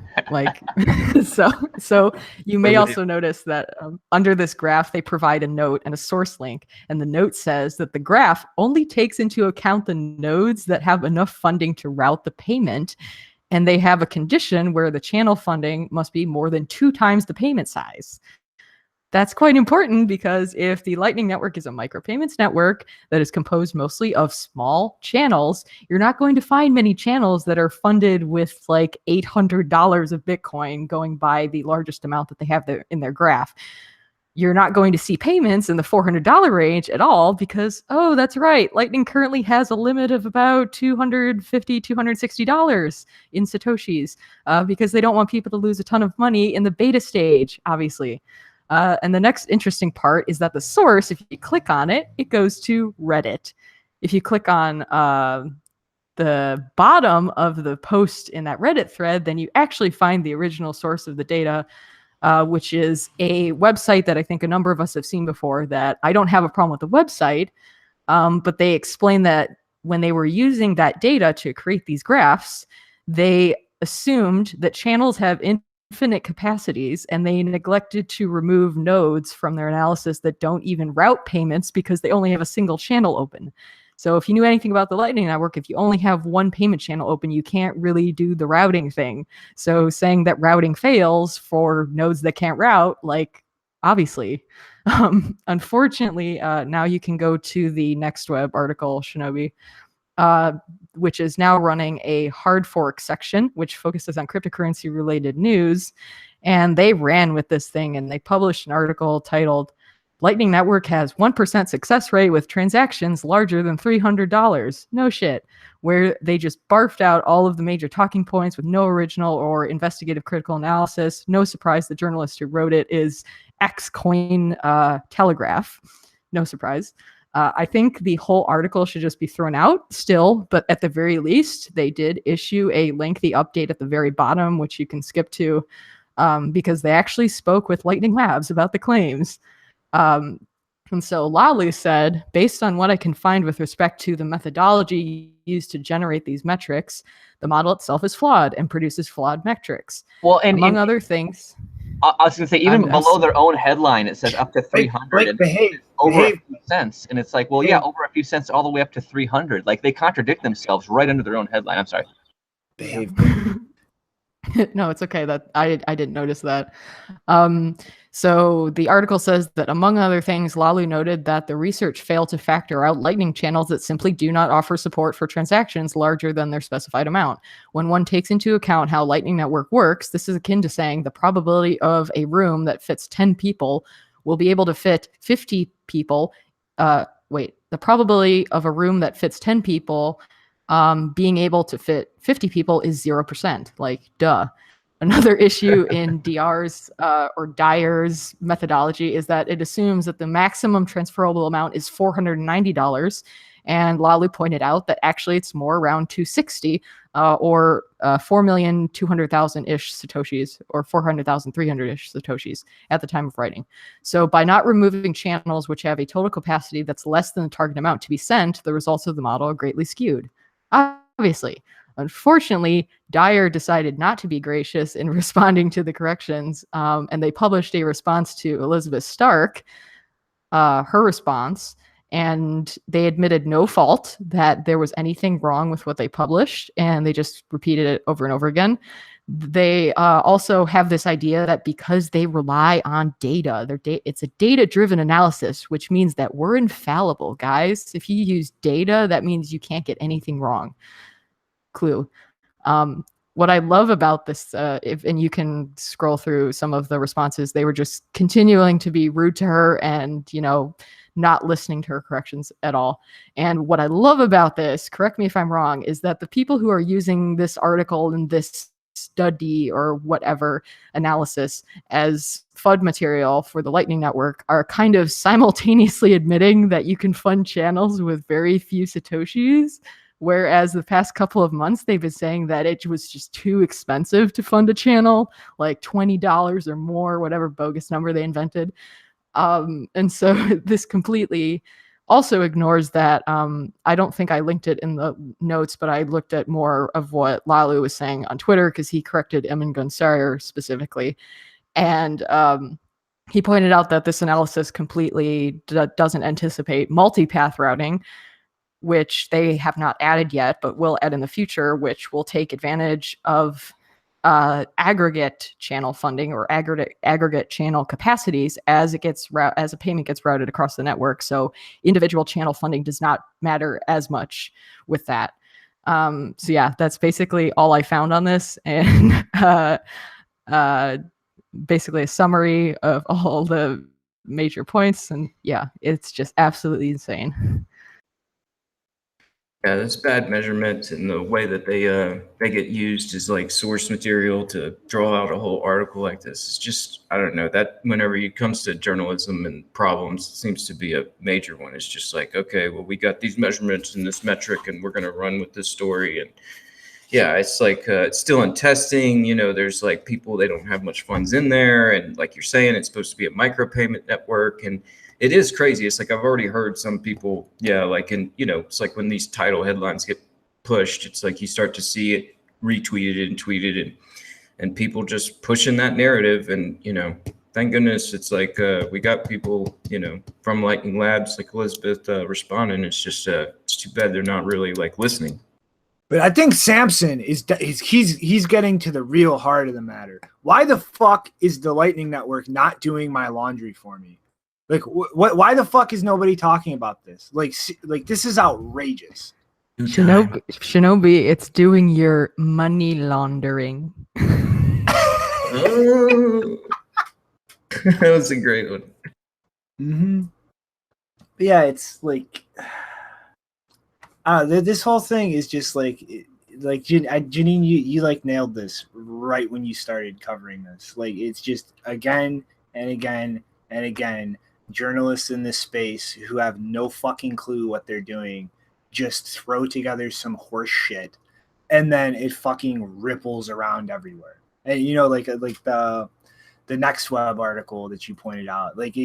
So you may also notice that under this graph, they provide a note and a source link. And the note says that the graph only takes into account the nodes that have enough funding to route the payment. And they have a condition where the channel funding must be more than 2 times the payment size. That's quite important because if the Lightning Network is a micropayments network that is composed mostly of small channels, you're not going to find many channels that are funded with like $800 of Bitcoin going by the largest amount that they have there in their graph. You're not going to see payments in the $400 range at all because, oh, that's right, Lightning currently has a limit of about $250, $260 in Satoshis because they don't want people to lose a ton of money in the beta stage, obviously. And the next interesting part is that the source, if you click on it, it goes to Reddit. If you click on the bottom of the post in that Reddit thread, then you actually find the original source of the data, which is a website that I think a number of us have seen before. That I don't have a problem with the website, but they explain that when they were using that data to create these graphs, they assumed that channels have infinite capacities, and they neglected to remove nodes from their analysis that don't even route payments because they only have a single channel open. So if you knew anything about the Lightning Network, if you only have one payment channel open, you can't really do the routing thing. So saying that routing fails for nodes that can't route, like, obviously. Unfortunately, now you can go to the Next Web article, Shinobi, which is now running a hard fork section, which focuses on cryptocurrency related news. And they ran with this thing and they published an article titled Lightning Network has 1% success rate with transactions larger than $300. No shit. Where they just barfed out all of the major talking points with no original or investigative critical analysis. No surprise the journalist who wrote it is X-Coin Telegraph. No surprise. I think the whole article should just be thrown out still, but at the very least, they did issue a lengthy update at the very bottom, which you can skip to, because they actually spoke with Lightning Labs about the claims. And so Lalu said, based on what I can find with respect to the methodology used to generate these metrics, the model itself is flawed and produces flawed metrics. Well, and among other things.
I was going to say, even below their own headline, it says up to 300 over a few cents. And it's like, well, yeah, over a few cents all the way up to 300. Like, they contradict themselves right under their own headline. I'm sorry.
Behave.
No, it's okay. That I didn't notice that. So the article says that, among other things, Lalu noted that the research failed to factor out Lightning channels that simply do not offer support for transactions larger than their specified amount. When one takes into account how Lightning Network works, this is akin to saying the probability of a room that fits 10 people will be able to fit 50 people. The probability of a room that fits 10 people being able to fit 50 people is 0%. Like, duh. Another issue in DR's or Dyer's methodology is that it assumes that the maximum transferable amount is $490. And Lalu pointed out that actually it's more around 260 or 4,200,000-ish Satoshis or 400,300-ish Satoshis at the time of writing. So by not removing channels which have a total capacity that's less than the target amount to be sent, the results of the model are greatly skewed. Obviously. Unfortunately, Dyer decided not to be gracious in responding to the corrections, and they published a response to Elizabeth Stark, her response, and they admitted no fault, that there was anything wrong with what they published, and they just repeated it over and over again. They also have this idea that because they rely on data, it's a data-driven analysis, which means that we're infallible, guys. If you use data, that means you can't get anything wrong. Clue. What I love about this, and you can scroll through some of the responses, they were just continuing to be rude to her and, not listening to her corrections at all. And what I love about this, correct me if I'm wrong, is that the people who are using this article and this study or whatever analysis as FUD material for the Lightning Network are kind of simultaneously admitting that you can fund channels with very few Satoshis. Whereas the past couple of months, they've been saying that it was just too expensive to fund a channel, like $20 or more, whatever bogus number they invented. And so this completely also ignores that. I don't think I linked it in the notes, but I looked at more of what Lalu was saying on Twitter because he corrected Emin Gunsayer specifically. And he pointed out that this analysis completely doesn't anticipate multipath routing, which they have not added yet, but will add in the future, which will take advantage of aggregate channel funding or aggregate channel capacities as a payment gets routed across the network. So individual channel funding does not matter as much with that. So yeah, that's basically all I found on this, and basically a summary of all the major points. And yeah, it's just absolutely insane.
Yeah, that's bad measurement, and the way that they get used as like source material to draw out a whole article like this. It's just, I don't know, that whenever it comes to journalism and problems, it seems to be a major one. It's just like, okay, well, we got these measurements and this metric, and we're going to run with this story. And yeah, it's like it's still in testing. There's like people, they don't have much funds in there, and like you're saying, it's supposed to be a micropayment network, and it is crazy. It's like I've already heard some people, it's like when these title headlines get pushed, it's like you start to see it retweeted and tweeted, and people just pushing that narrative. And thank goodness it's like we got people from Lightning Labs like Elizabeth responding. It's just it's too bad they're not really like listening.
But I think Samson he's getting to the real heart of the matter. Why the fuck is the Lightning Network not doing my laundry for me? Like, why the fuck is nobody talking about this? Like this is outrageous.
Shinobi, it's doing your money laundering.
Oh. That was a great one.
Mm-hmm. But yeah, it's like this whole thing is just like Janine, you like nailed this right when you started covering this. Like, it's just again and again and again, journalists in this space who have no fucking clue what they're doing just throw together some horse shit, and then it fucking ripples around everywhere. And like the Next Web article that you pointed out, like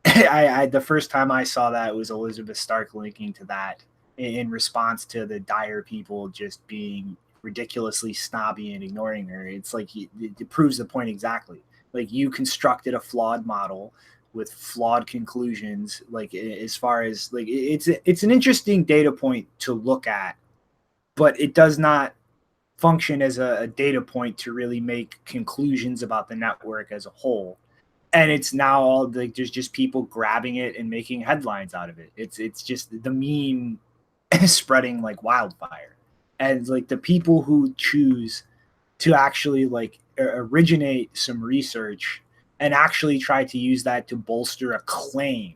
I the first time I saw that was Elizabeth Stark linking to that in response to the Dyer people just being ridiculously snobby and ignoring her. It's like it proves the point exactly. Like, you constructed a flawed model with flawed conclusions. Like, as far as like, it's an interesting data point to look at, but it does not function as a data point to really make conclusions about the network as a whole. And it's now all like there's just people grabbing it and making headlines out of it. It's just the meme spreading like wildfire. And like the people who choose to actually like originate some research and actually try to use that to bolster a claim,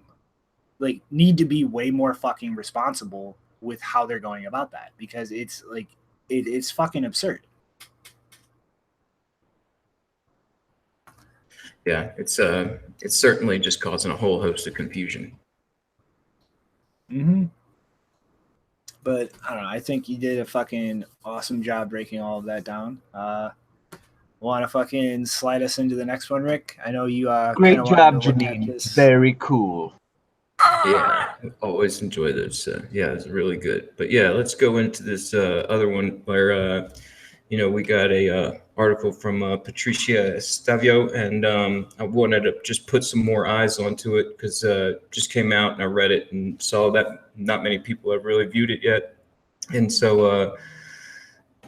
like, need to be way more fucking responsible with how they're going about that, because it's like it's fucking absurd.
yeah, it's certainly just causing a whole host of confusion.
Mm-hmm. But I don't know. I think you did a fucking awesome job breaking all of that down. Want to fucking slide us into the next one, Rick? I know you
Great
kind of
job,
wanted to look at
Janine.
this.
Very cool.
Yeah, I always enjoy those. Yeah, it's really good. But yeah, let's go into this other one where we got a article from Patricia Stavio, and I wanted to just put some more eyes onto it because just came out and I read it and saw that not many people have really viewed it yet, and so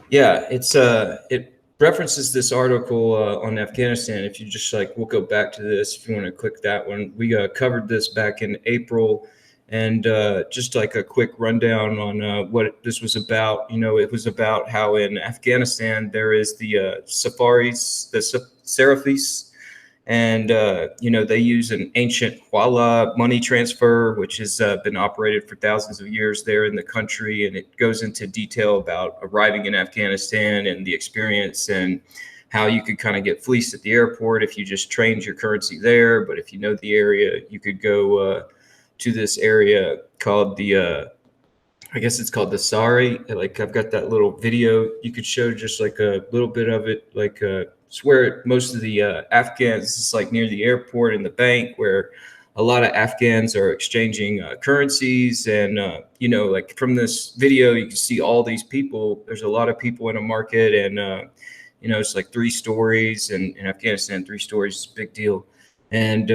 yeah, it references this article on Afghanistan. If you just we'll go back to this if you want to click that one. We covered this back in April, and just like a quick rundown on what this was about. It was about how in Afghanistan there is the Safaris, the Serafis, and they use an ancient Huala money transfer, which has been operated for thousands of years there in the country, and it goes into detail about arriving in Afghanistan and the experience and how you could kind of get fleeced at the airport if you just trained your currency there. But if you know the area, you could go to this area called the I guess it's called the Sari. Like I've got that little video you could show, just like a little bit of it. Like it's where most of the Afghans, it's like near the airport and the bank, where a lot of Afghans are exchanging currencies. And like from this video, you can see all these people. There's a lot of people in a market, and it's like 3 stories, and in Afghanistan, 3 stories is a big deal. And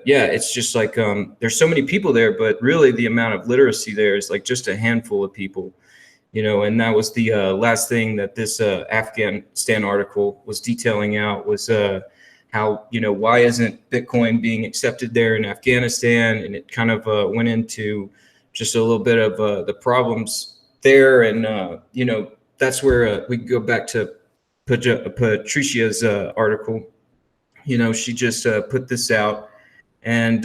yeah, it's just like there's so many people there, but really the amount of literacy there is like just a handful of people, and that was the last thing that this Afghanistan article was detailing out was how, why isn't Bitcoin being accepted there in Afghanistan? And it kind of went into just a little bit of the problems there. And, that's where we go back to Patricia's article. She just put this out, and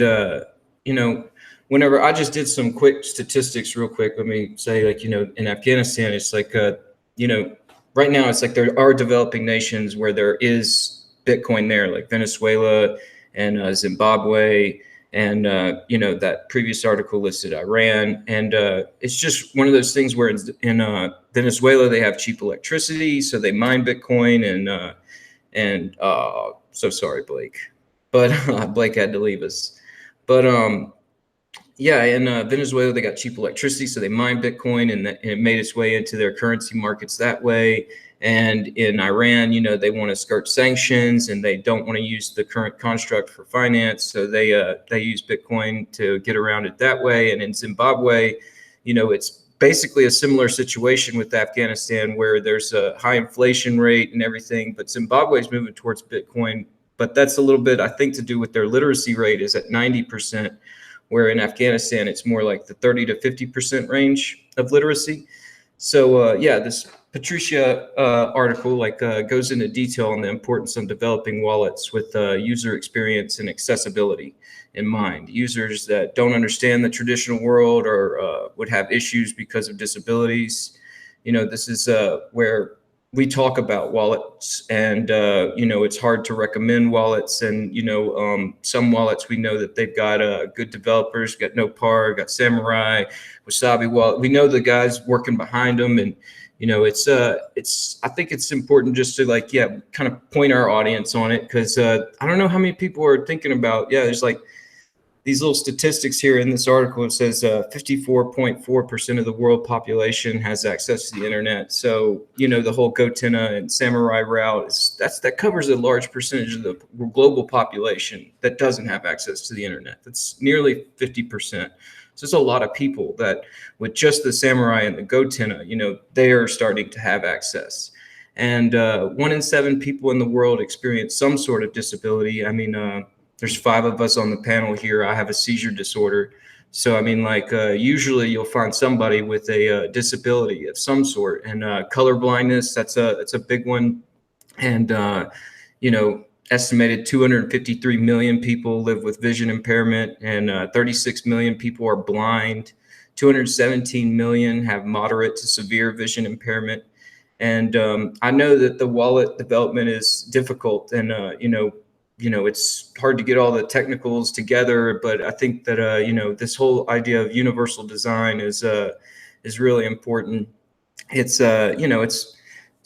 whenever I just did some quick statistics real quick, let me say, like, in Afghanistan, it's like right now it's like there are developing nations where there is Bitcoin there, like Venezuela and Zimbabwe, and that previous article listed Iran, and it's just one of those things where in Venezuela they have cheap electricity, so they mine Bitcoin, and so sorry, Blake, but Blake had to leave us. But yeah, in Venezuela, they got cheap electricity, so they mined Bitcoin, and it made its way into their currency markets that way. And in Iran, they want to skirt sanctions, and they don't want to use the current construct for finance, so they use Bitcoin to get around it that way. And in Zimbabwe, it's basically a similar situation with Afghanistan, where there's a high inflation rate and everything, but Zimbabwe is moving towards Bitcoin. But that's a little bit, I think, to do with their literacy rate is at 90%, where in Afghanistan, it's more like the 30 to 50% range of literacy. So yeah, this Patricia article goes into detail on the importance of developing wallets with user experience and accessibility in mind. Users that don't understand the traditional world or would have issues because of disabilities. This is where we talk about wallets, and it's hard to recommend wallets. And some wallets, we know that they've got good developers, got Nopar, got Samurai, Wasabi wallet. We know the guys working behind them, and it's I think it's important just to kind of point our audience on it, because I don't know how many people are thinking about, there's like these little statistics here in this article. It says 54.4% of the world population has access to the internet. So, the whole Gotenna and Samurai route that covers a large percentage of the global population that doesn't have access to the internet. That's nearly 50%. So it's a lot of people that with just the Samurai and the Gotenna, they are starting to have access. And 1 in 7 people in the world experience some sort of disability. I mean, there's 5 of us on the panel here. I have a seizure disorder. So, I mean, usually you'll find somebody with a disability of some sort. And color blindness, that's a big one. And, estimated 253 million people live with vision impairment, and 36 million people are blind. 217 million have moderate to severe vision impairment. And I know that the wallet development is difficult, and it's hard to get all the technicals together, but I think that this whole idea of universal design is really important. It's it's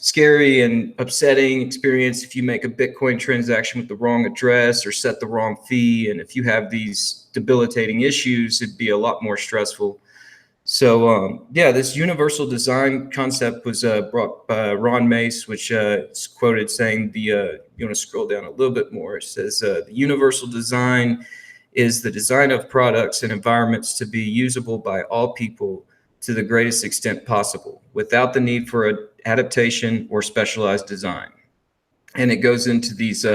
scary and upsetting experience if you make a Bitcoin transaction with the wrong address or set the wrong fee, and if you have these debilitating issues, it'd be a lot more stressful. So this universal design concept was brought by Ron Mace, which is quoted saying you want to scroll down a little bit more. It says the universal design is the design of products and environments to be usable by all people to the greatest extent possible, without the need for adaptation or specialized design. And it goes into these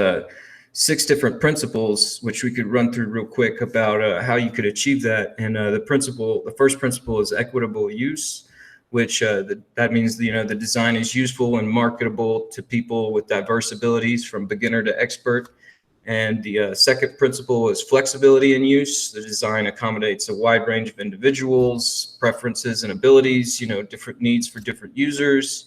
6 different principles, which we could run through real quick about how you could achieve that. And the first principle is equitable use, which that means the design is useful and marketable to people with diverse abilities from beginner to expert. And the second principle is flexibility in use. The design accommodates a wide range of individuals, preferences and abilities, different needs for different users.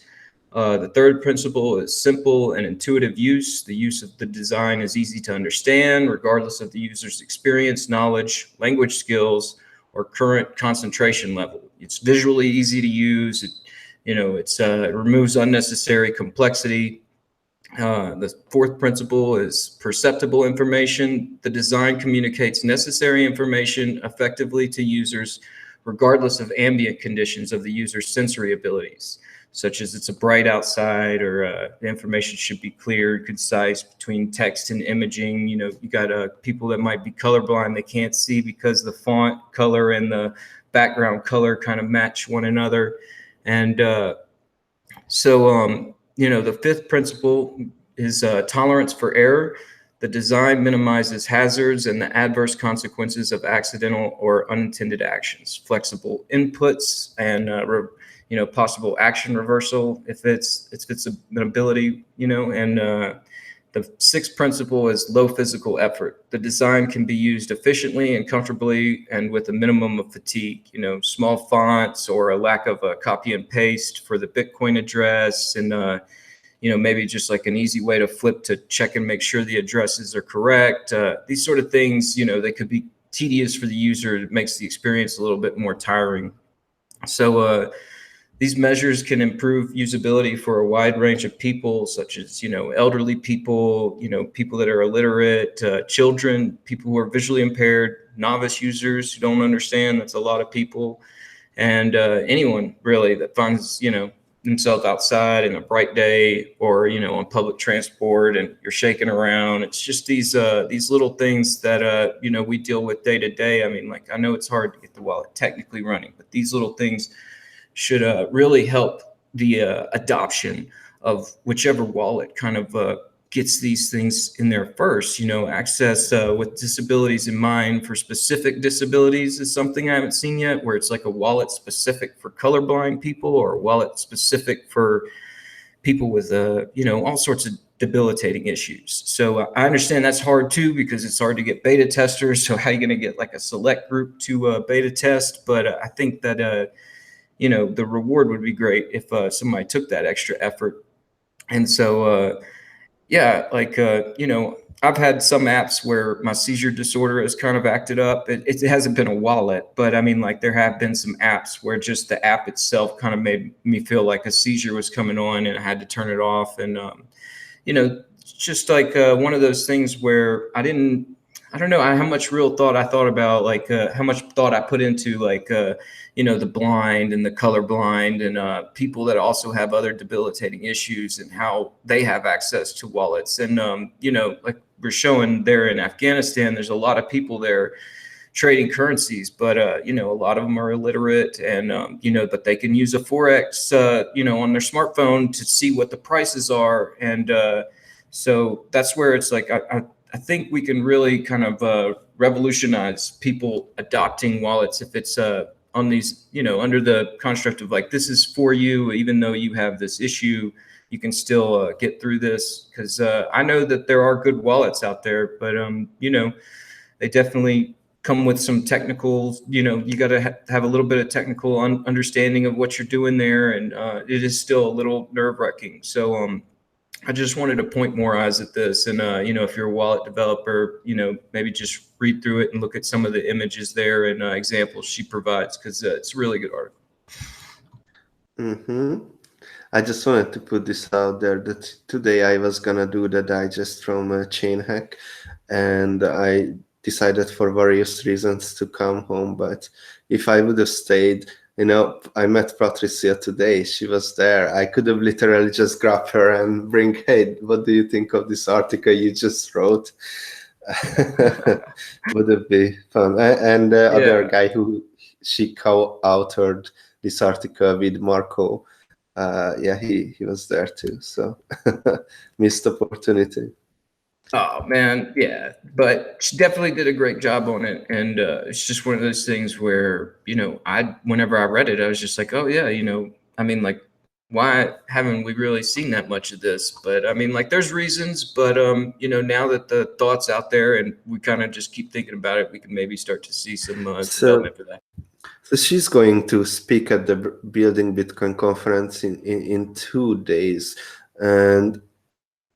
The third principle is simple and intuitive use. The use of the design is easy to understand, regardless of the user's experience, knowledge, language skills, or current concentration level. It's visually easy to use. It removes unnecessary complexity. The fourth principle is perceptible information. The design communicates necessary information effectively to users, regardless of ambient conditions of the user's sensory abilities, such as it's a bright outside, or the information should be clear, concise between text and imaging. You got people that might be colorblind, they can't see because the font color and the background color kind of match one another. And the fifth principle is tolerance for error. The design minimizes hazards and the adverse consequences of accidental or unintended actions. Flexible inputs and possible action reversal if it's an ability. And the sixth principle is low physical effort. The design can be used efficiently and comfortably and with a minimum of fatigue. Small fonts or a lack of a copy and paste for the Bitcoin address, and maybe just like an easy way to flip to check and make sure the addresses are correct. These sort of things, they could be tedious for the user. It makes the experience a little bit more tiring. So these measures can improve usability for a wide range of people, such as, elderly people, people that are illiterate, children, people who are visually impaired, novice users who don't understand. That's a lot of people. And anyone really that finds, themselves outside in a bright day, or, on public transport and you're shaking around. It's just these little things that, we deal with day to day. I mean, I know it's hard to get the wallet technically running, but these little things should really help the adoption of whichever wallet kind of gets these things in there first. Access with disabilities in mind for specific disabilities is something I haven't seen yet, where it's like a wallet specific for colorblind people, or a wallet specific for people with all sorts of debilitating issues. So I understand that's hard too, because it's hard to get beta testers. So how are you going to get like a select group to beta test? But I think that the reward would be great if somebody took that extra effort. And so, I've had some apps where my seizure disorder has kind of acted up. It hasn't been a wallet, but I mean, there have been some apps where just the app itself kind of made me feel like a seizure was coming on, and I had to turn it off. And, just one of those things where I don't know how much real thought I thought about, how much thought I put into the blind and the colorblind and people that also have other debilitating issues, and how they have access to wallets. And, like we're showing there in Afghanistan, there's a lot of people there trading currencies, but, a lot of them are illiterate, and, but they can use a Forex, on their smartphone to see what the prices are. And so that's where it's I think we can really kind of revolutionize people adopting wallets if it's on these, under the construct of this is for you, even though you have this issue, you can still get through this. Because I know that there are good wallets out there, but they definitely come with some technical, you got to have a little bit of technical understanding of what you're doing there, and it is still a little nerve-wracking. So I just wanted to point more eyes at this. And, if you're a wallet developer, maybe just read through it and look at some of the images there and examples she provides, because it's a really good article.
I just wanted to put this out there that today I was gonna do the digest from Chainhack, and I decided for various reasons to come home. But if I would have stayed, I met Patricia today. She was there. I could have literally just grabbed her and bring, hey, what do you think of this article you just wrote? Would it be fun? And the other guy who she co-authored this article with, Marco, he was there too. So missed opportunity.
Oh man, yeah, but she definitely did a great job on it, and it's just one of those things where whenever I read it, I was just like, oh yeah, I mean, like, why haven't we really seen that much of this? But I mean, like, there's reasons, but now that the thought's out there and we kind of just keep thinking about it, we can maybe start to see some development for that.
So she's going to speak at the Building Bitcoin conference in 2 days, and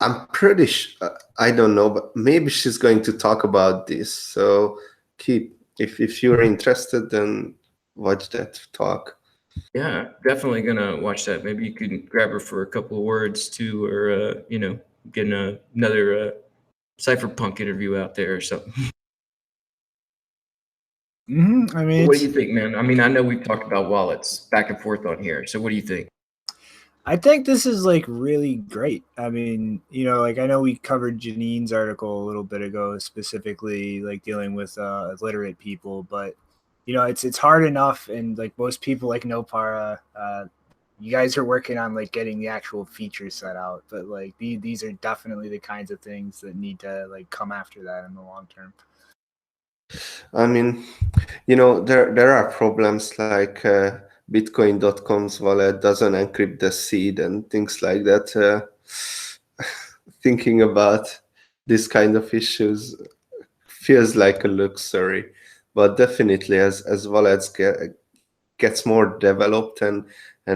I'm pretty sure, I don't know, but maybe she's going to talk about this. So if you're interested, then watch that talk.
Yeah, definitely gonna watch that. Maybe you can grab her for a couple of words too, or get another cypherpunk interview out there or something.
I mean,
what do you think, man? I mean, I know we've talked about wallets back and forth on here. So what do you think?
I think this is like really great. I mean, like I know we covered Janine's article a little bit ago, specifically like dealing with illiterate people, but it's hard enough, and like most people like Nopara, you guys are working on like getting the actual features set out, but like these are definitely the kinds of things that need to like come after that in the long term.
I mean, there are problems like Bitcoin.com's wallet doesn't encrypt the seed and things like that. Thinking about this kind of issues feels like a luxury, but definitely as wallets gets more developed and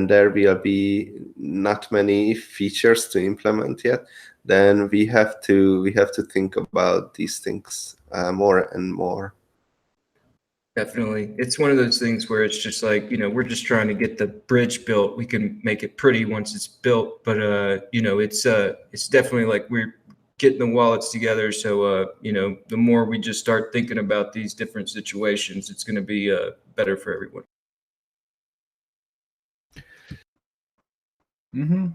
there will be not many features to implement yet, then we have to think about these things more and more.
Definitely. It's one of those things where it's just like, we're just trying to get the bridge built. We can make it pretty once it's built, but it's definitely like we're getting the wallets together. So the more we just start thinking about these different situations, it's going to be better for everyone.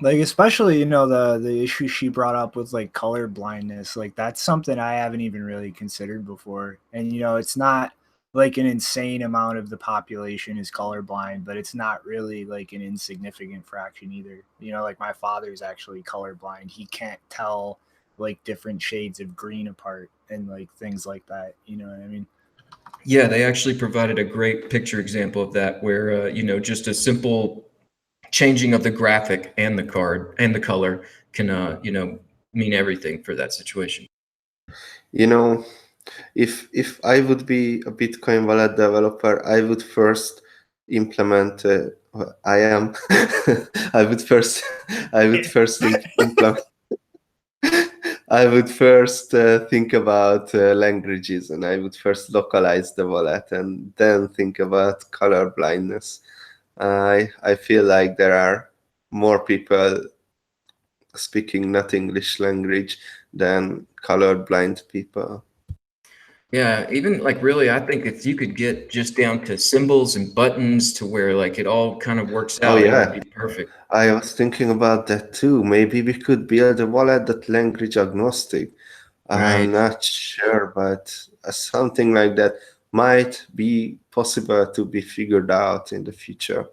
Like especially the issue she brought up with like color blindness, like that's something I haven't even really considered before. And it's not like an insane amount of the population is colorblind, but it's not really like an insignificant fraction either. Like my father's actually colorblind. He can't tell like different shades of green apart and like things like that. You know what I mean?
Yeah, they actually provided a great picture example of that where, just a simple changing of the graphic and the card and the color can, mean everything for that situation.
If I would be a Bitcoin wallet developer, I would first implement. I am. I would first implement. I would first think about languages, and I would first localize the wallet, and then think about color blindness. I feel like there are more people speaking not English language than colorblind people.
Yeah, even like really, I think if you could get just down to symbols and buttons to where like it all kind of works out, it would be perfect.
I was thinking about that too. Maybe we could build a wallet that language agnostic. I'm not sure, but something like that might be possible to be figured out in the future.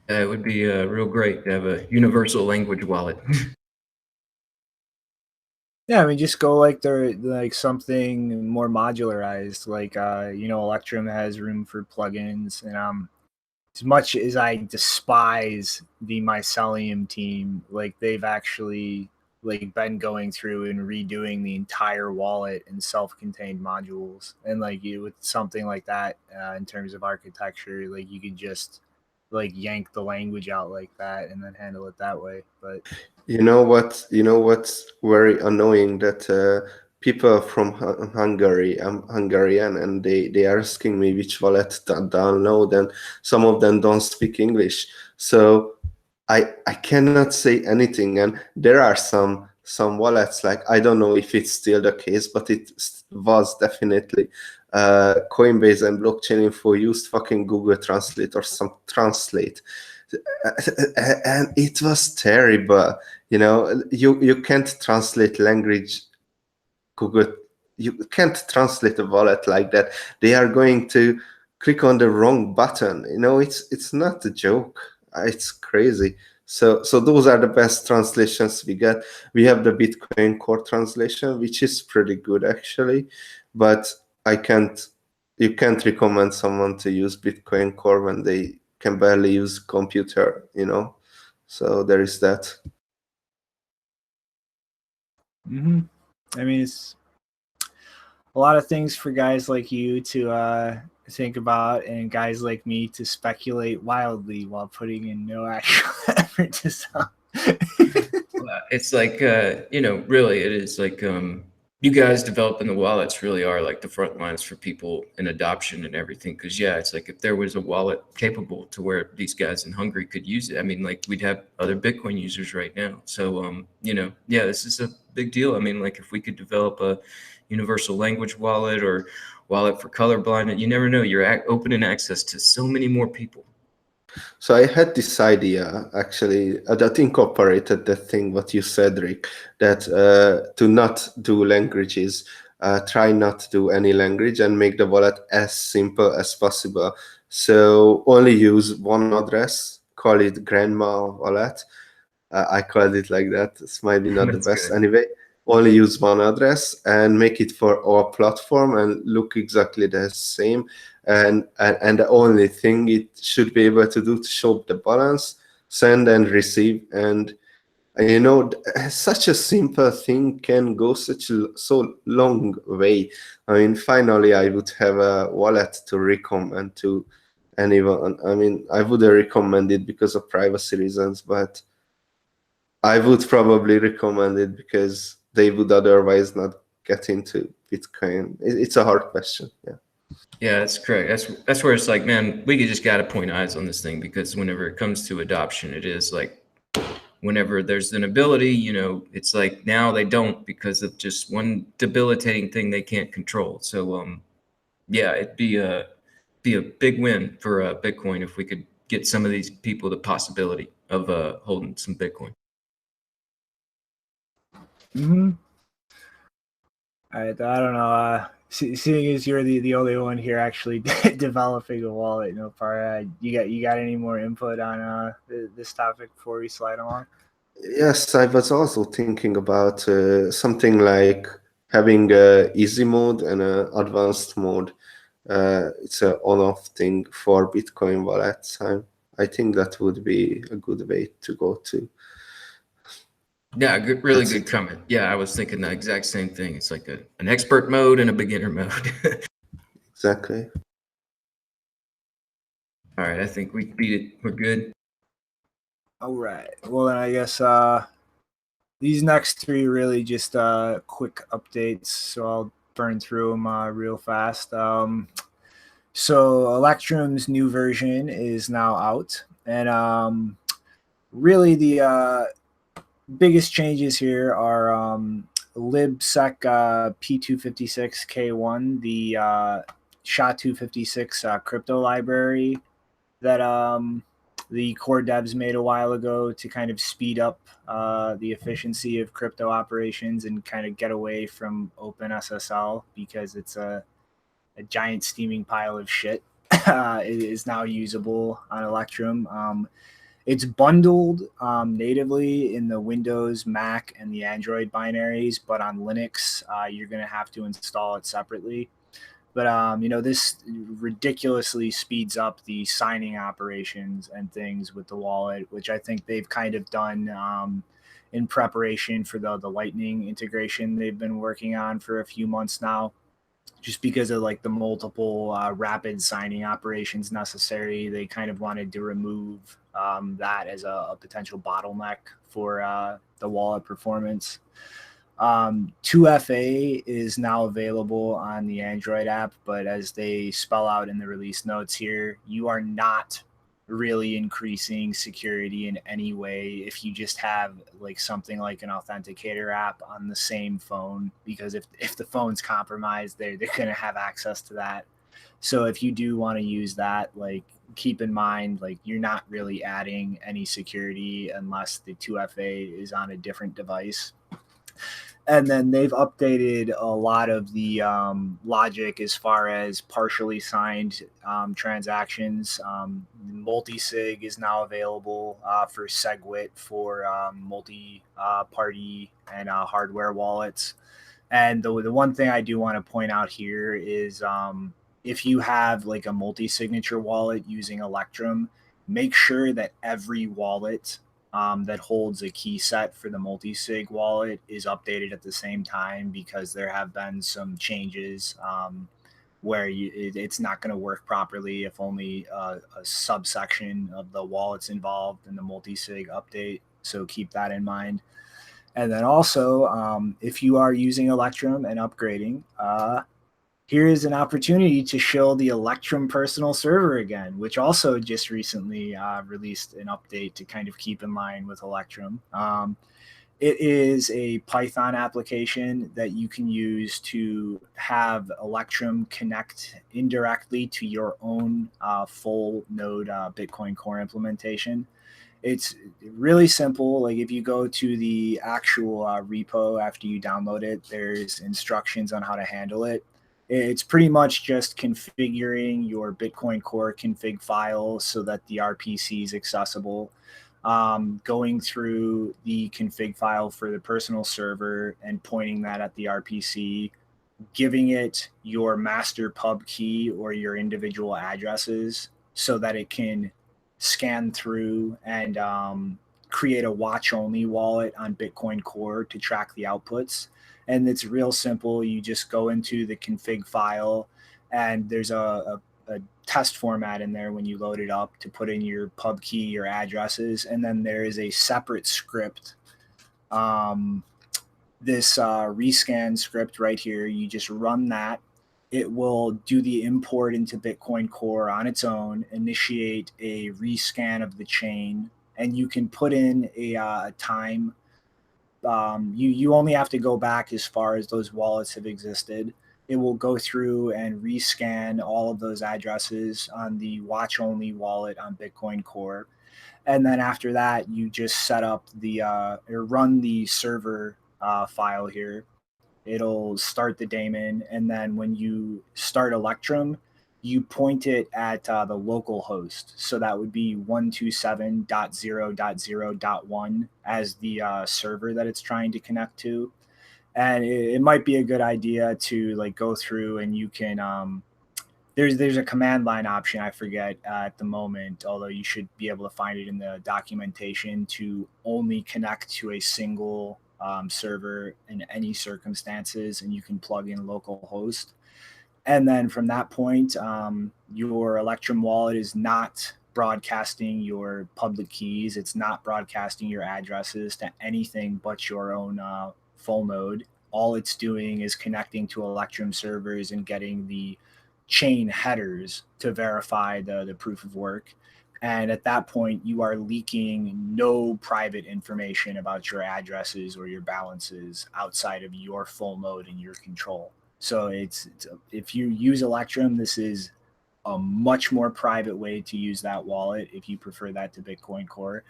It would be real great to have a universal language wallet.
Yeah, I mean, just go like something more modularized, like Electrum has room for plugins, and as much as I despise the Mycelium team, like they've actually like been going through and redoing the entire wallet and self-contained modules, and like with something like that in terms of architecture, like you could just like yank the language out like that and then handle it that way. But
You know what? You know what's very annoying that people from Hungary, I'm Hungarian, and they are asking me which wallet to download, and some of them don't speak English, so I cannot say anything. And there are some wallets, like I don't know if it's still the case, but it was definitely Coinbase and Blockchain Info used fucking Google Translate or some translate, and it was terrible. You know, you can't translate language. Google, you can't translate a wallet like that. They are going to click on the wrong button. You know, it's not a joke. It's crazy. So those are the best translations we get. We have the Bitcoin Core translation, which is pretty good actually, but you can't recommend someone to use Bitcoin Core when they can barely use computer, you know. So there is that.
I mean, it's a lot of things for guys like you to think about, and guys like me to speculate wildly while putting in no actual effort to solve.
It's like, really, it is like you guys developing the wallets really are like the front lines for people in adoption and everything. Because it's like if there was a wallet capable to where these guys in Hungary could use it, I mean, like we'd have other Bitcoin users right now. So, this is a big deal. I mean, like if we could develop a universal language wallet or wallet for colorblind, you never know. You're opening access to so many more people.
So I had this idea actually that incorporated the thing what you said, Rick, that to not do languages, try not to do any language and make the wallet as simple as possible. So only use one address, call it Grandma Wallet. I called it like that. It's maybe not the best
good.
anyway. Only use one address and make it for our platform and look exactly the same. And the only thing it should be able to do to show the balance, send and receive. And you know, such a simple thing can go so long way. I mean, finally, I would have a wallet to recommend to anyone. I mean, I wouldn't recommend it because of privacy reasons, but I would probably recommend it because they would otherwise not get into Bitcoin. It's a hard question. Yeah.
Yeah, that's correct. That's where it's like, man, we just got to point eyes on this thing, because whenever it comes to adoption, it is like whenever there's an ability, it's like now they don't because of just one debilitating thing they can't control. So, it'd be a big win for Bitcoin if we could get some of these people the possibility of holding some Bitcoin.
I don't know. Seeing as you're the only one here actually developing a wallet, you got any more input on this topic before we slide along?
Yes, I was also thinking about something like having a easy mode and an advanced mode. It's an on-off thing for Bitcoin wallets. I think that would be a good way to go to.
Yeah, really good comment. Yeah, I was thinking the exact same thing. It's like an expert mode and a beginner mode.
Exactly.
All right, I think we beat it. We're good.
All right. Well, then I guess these next three really just quick updates, so I'll burn through them real fast. So Electrum's new version is now out, and really the biggest changes here are libsec P256K1, the SHA-256 crypto library that the core devs made a while ago to kind of speed up the efficiency of crypto operations and kind of get away from OpenSSL because it's a giant steaming pile of shit. It is now usable on Electrum. It's bundled natively in the Windows, Mac, and the Android binaries, but on Linux, you're going to have to install it separately. But, this ridiculously speeds up the signing operations and things with the wallet, which I think they've kind of done in preparation for the Lightning integration they've been working on for a few months now. just because of like the multiple rapid signing operations necessary. They kind of wanted to remove that as a potential bottleneck for the wallet performance. 2FA is now available on the Android app, but as they spell out in the release notes here, you are not really increasing security in any way if you just have like something like an authenticator app on the same phone, because if the phone's compromised, they're going to have access to that. So if you do want to use that, like keep in mind, like you're not really adding any security unless the 2FA is on a different device. And then they've updated a lot of the logic as far as partially signed transactions. Multi-sig is now available for SegWit for multi-party and hardware wallets. And the one thing I do want to point out here is if you have like a multi-signature wallet using Electrum, make sure that every wallet that holds a key set for the multi-sig wallet is updated at the same time, because there have been some changes where it's not going to work properly if only a subsection of the wallet's involved in the multi-sig update. So keep that in mind. And then also, if you are using Electrum and upgrading, here is an opportunity to show the Electrum personal server again, which also just recently released an update to kind of keep in line with Electrum. It is a Python application that you can use to have Electrum connect indirectly to your own full node Bitcoin Core implementation. It's really simple. Like if you go to the actual repo after you download it, there's instructions on how to handle it. It's pretty much just configuring your Bitcoin Core config file so that the RPC is accessible, going through the config file for the personal server and pointing that at the RPC, giving it your master pub key or your individual addresses so that it can scan through and create a watch-only wallet on Bitcoin Core to track the outputs. And it's real simple. You just go into the config file, and there's a test format in there when you load it up to put in your pub key, your addresses, and then there is a separate script. This rescan script right here, you just run that. It will do the import into Bitcoin Core on its own, initiate a rescan of the chain, and you can put in a time. You only have to go back as far as those wallets have existed. It will go through and rescan all of those addresses on the watch-only wallet on Bitcoin Core. And then after that, you just set up the or run the server file here. It'll start the daemon, and then when you start Electrum, you point it at the local host. So that would be 127.0.0.1 as the server that it's trying to connect to. And it might be a good idea to like go through, and you can there's a command line option, I forget at the moment, although you should be able to find it in the documentation, to only connect to a single server in any circumstances, and you can plug in localhost. And then from that point, your Electrum wallet is not broadcasting your public keys. It's not broadcasting your addresses to anything but your own full node. All it's doing is connecting to Electrum servers and getting the chain headers to verify the proof of work. And at that point, you are leaking no private information about your addresses or your balances outside of your full node and your control. So if you use Electrum, this is a much more private way to use that wallet if you prefer that to Bitcoin Core.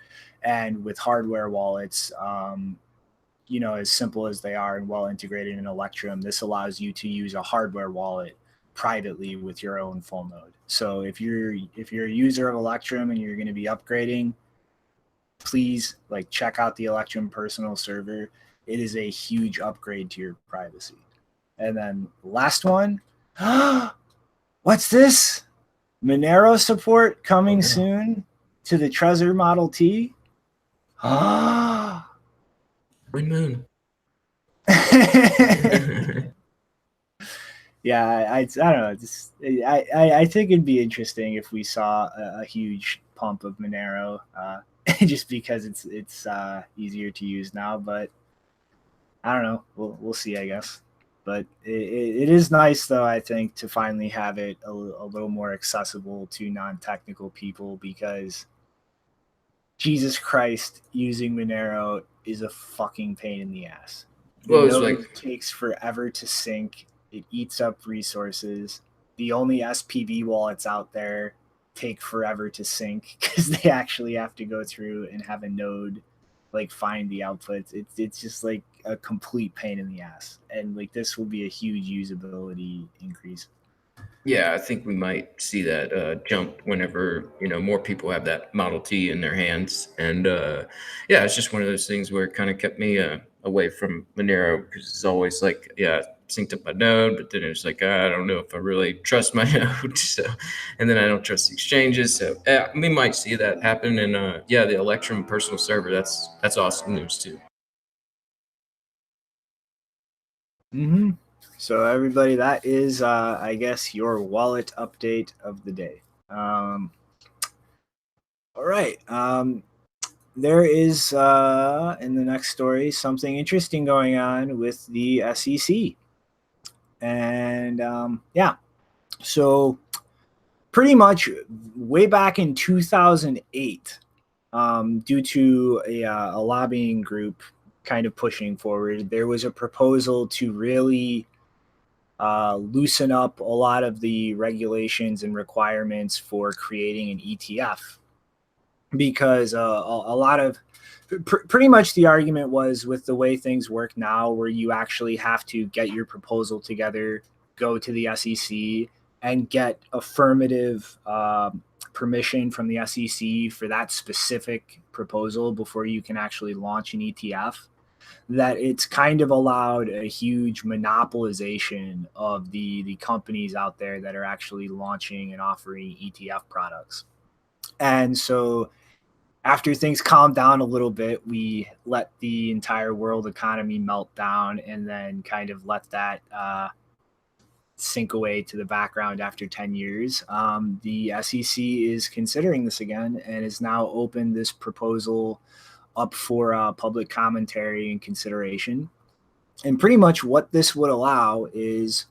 And with hardware wallets, as simple as they are and well integrated in Electrum, this allows you to use a hardware wallet privately with your own full node. So if you're a user of Electrum and you're going to be upgrading, please check out the Electrum personal server. It is a huge upgrade to your privacy. And then last one, what's this? Monero support coming soon to the Trezor Model T.
Green Moon.
Yeah, I don't know. I think it'd be interesting if we saw a huge pump of Monero, just because it's easier to use now. But I don't know. We'll see, I guess. But it is nice, though, I think, to finally have it a little more accessible to non-technical people, because Jesus Christ, using Monero is a fucking pain in the ass. The node takes forever to sync. It eats up resources. The only SPV wallets out there take forever to sync because they actually have to go through and have a node like find the outputs. It's just like a complete pain in the ass. And like this will be a huge usability increase.
Yeah, I think we might see that jump whenever, you know, more people have that Model T in their hands. And yeah, it's just one of those things where it kind of kept me away from Monero, because it's always like, yeah, synced up my node, but then it's like, I don't know if I really trust my node. So, and then I don't trust the exchanges. So we might see that happen. And yeah, the Electrum personal server, that's awesome news too.
Mm-hmm. So everybody, that is, I guess, your wallet update of the day. All right. There is, in the next story, something interesting going on with the SEC. And yeah, so pretty much way back in 2008, due to a lobbying group kind of pushing forward, there was a proposal to really loosen up a lot of the regulations and requirements for creating an ETF, because a lot of pretty much the argument was, with the way things work now, where you actually have to get your proposal together, go to the SEC, and get affirmative permission from the SEC for that specific proposal before you can actually launch an ETF, that it's kind of allowed a huge monopolization of the companies out there that are actually launching and offering ETF products. And so after things calmed down a little bit, we let the entire world economy melt down, and then kind of let that sink away to the background after 10 years. The SEC is considering this again and has now opened this proposal up for public commentary and consideration. And pretty much what this would allow is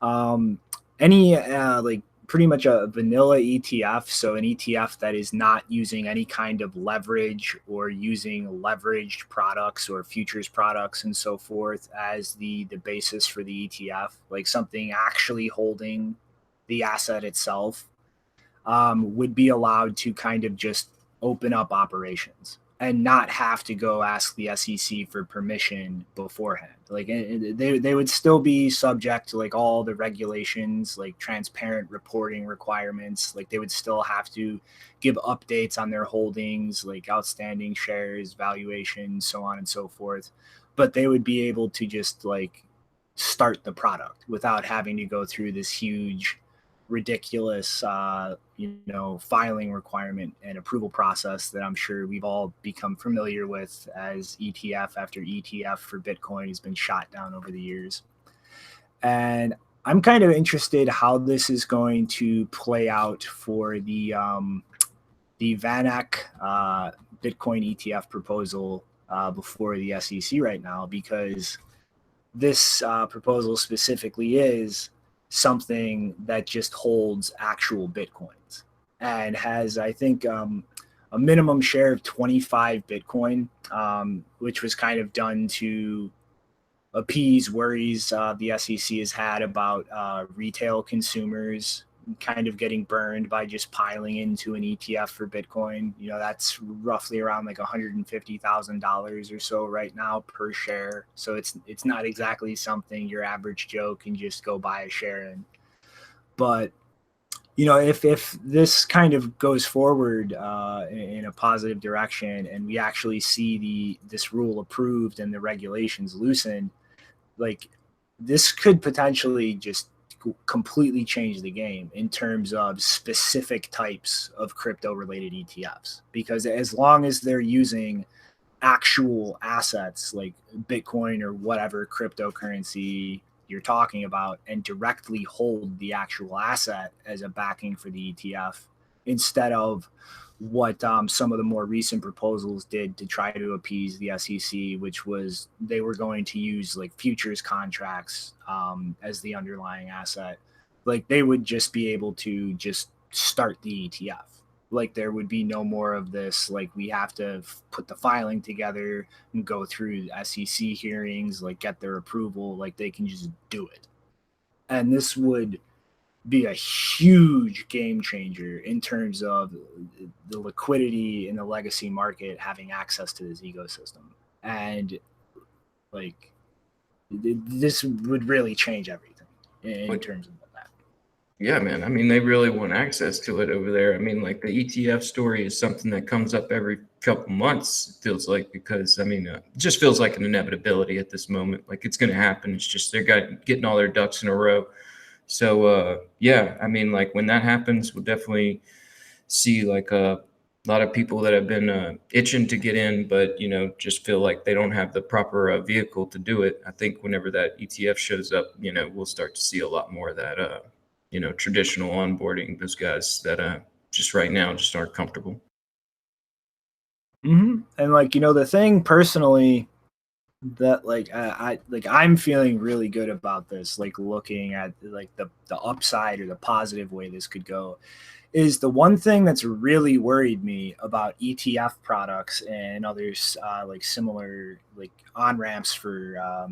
any like pretty much a vanilla ETF, so an ETF that is not using any kind of leverage or using leveraged products or futures products and so forth as the basis for the ETF, like something actually holding the asset itself, would be allowed to kind of just open up operations and not have to go ask the SEC for permission beforehand. Like they would still be subject to like all the regulations, like transparent reporting requirements. Like they would still have to give updates on their holdings, like outstanding shares, valuations, so on and so forth. But they would be able to just like start the product without having to go through this huge, ridiculous filing requirement and approval process that I'm sure we've all become familiar with, as ETF after ETF for Bitcoin has been shot down over the years. And I'm kind of interested how this is going to play out for the VanEck Bitcoin ETF proposal before the SEC right now, because this proposal specifically is something that just holds actual Bitcoins and has, I think, a minimum share of 25 Bitcoin, which was kind of done to appease worries the SEC has had about retail consumers kind of getting burned by just piling into an ETF for Bitcoin. You know, that's roughly around like $150,000 or so right now per share. So it's not exactly something your average Joe can just go buy a share in. But you know, if this kind of goes forward in a positive direction, and we actually see this rule approved and the regulations loosened, like this could potentially just completely change the game in terms of specific types of crypto related ETFs, because as long as they're using actual assets like Bitcoin or whatever cryptocurrency you're talking about and directly hold the actual asset as a backing for the ETF, instead of what some of the more recent proposals did to try to appease the SEC, which was they were going to use like futures contracts as the underlying asset. Like they would just be able to just start the ETF. Like there would be no more of this, like we have to put the filing together and go through SEC hearings, like get their approval. Like they can just do it. And this would be a huge game changer in terms of the liquidity in the legacy market having access to this ecosystem. And like this would really change everything in terms of that.
Yeah, man. I mean, they really want access to it over there. I mean, like the ETF story is something that comes up every couple months, it feels like, because I mean, it just feels like an inevitability at this moment. Like it's going to happen. It's just they're getting all their ducks in a row. So yeah, I mean, like when that happens, we'll definitely see like a lot of people that have been itching to get in, but just feel like they don't have the proper vehicle to do it. I think whenever that ETF shows up, we'll start to see a lot more of that traditional onboarding, those guys that just right now just aren't comfortable.
And like the thing personally that like I'm feeling really good about this, like looking at like the upside or the positive way this could go, is the one thing that's really worried me about ETF products and others like similar like on ramps for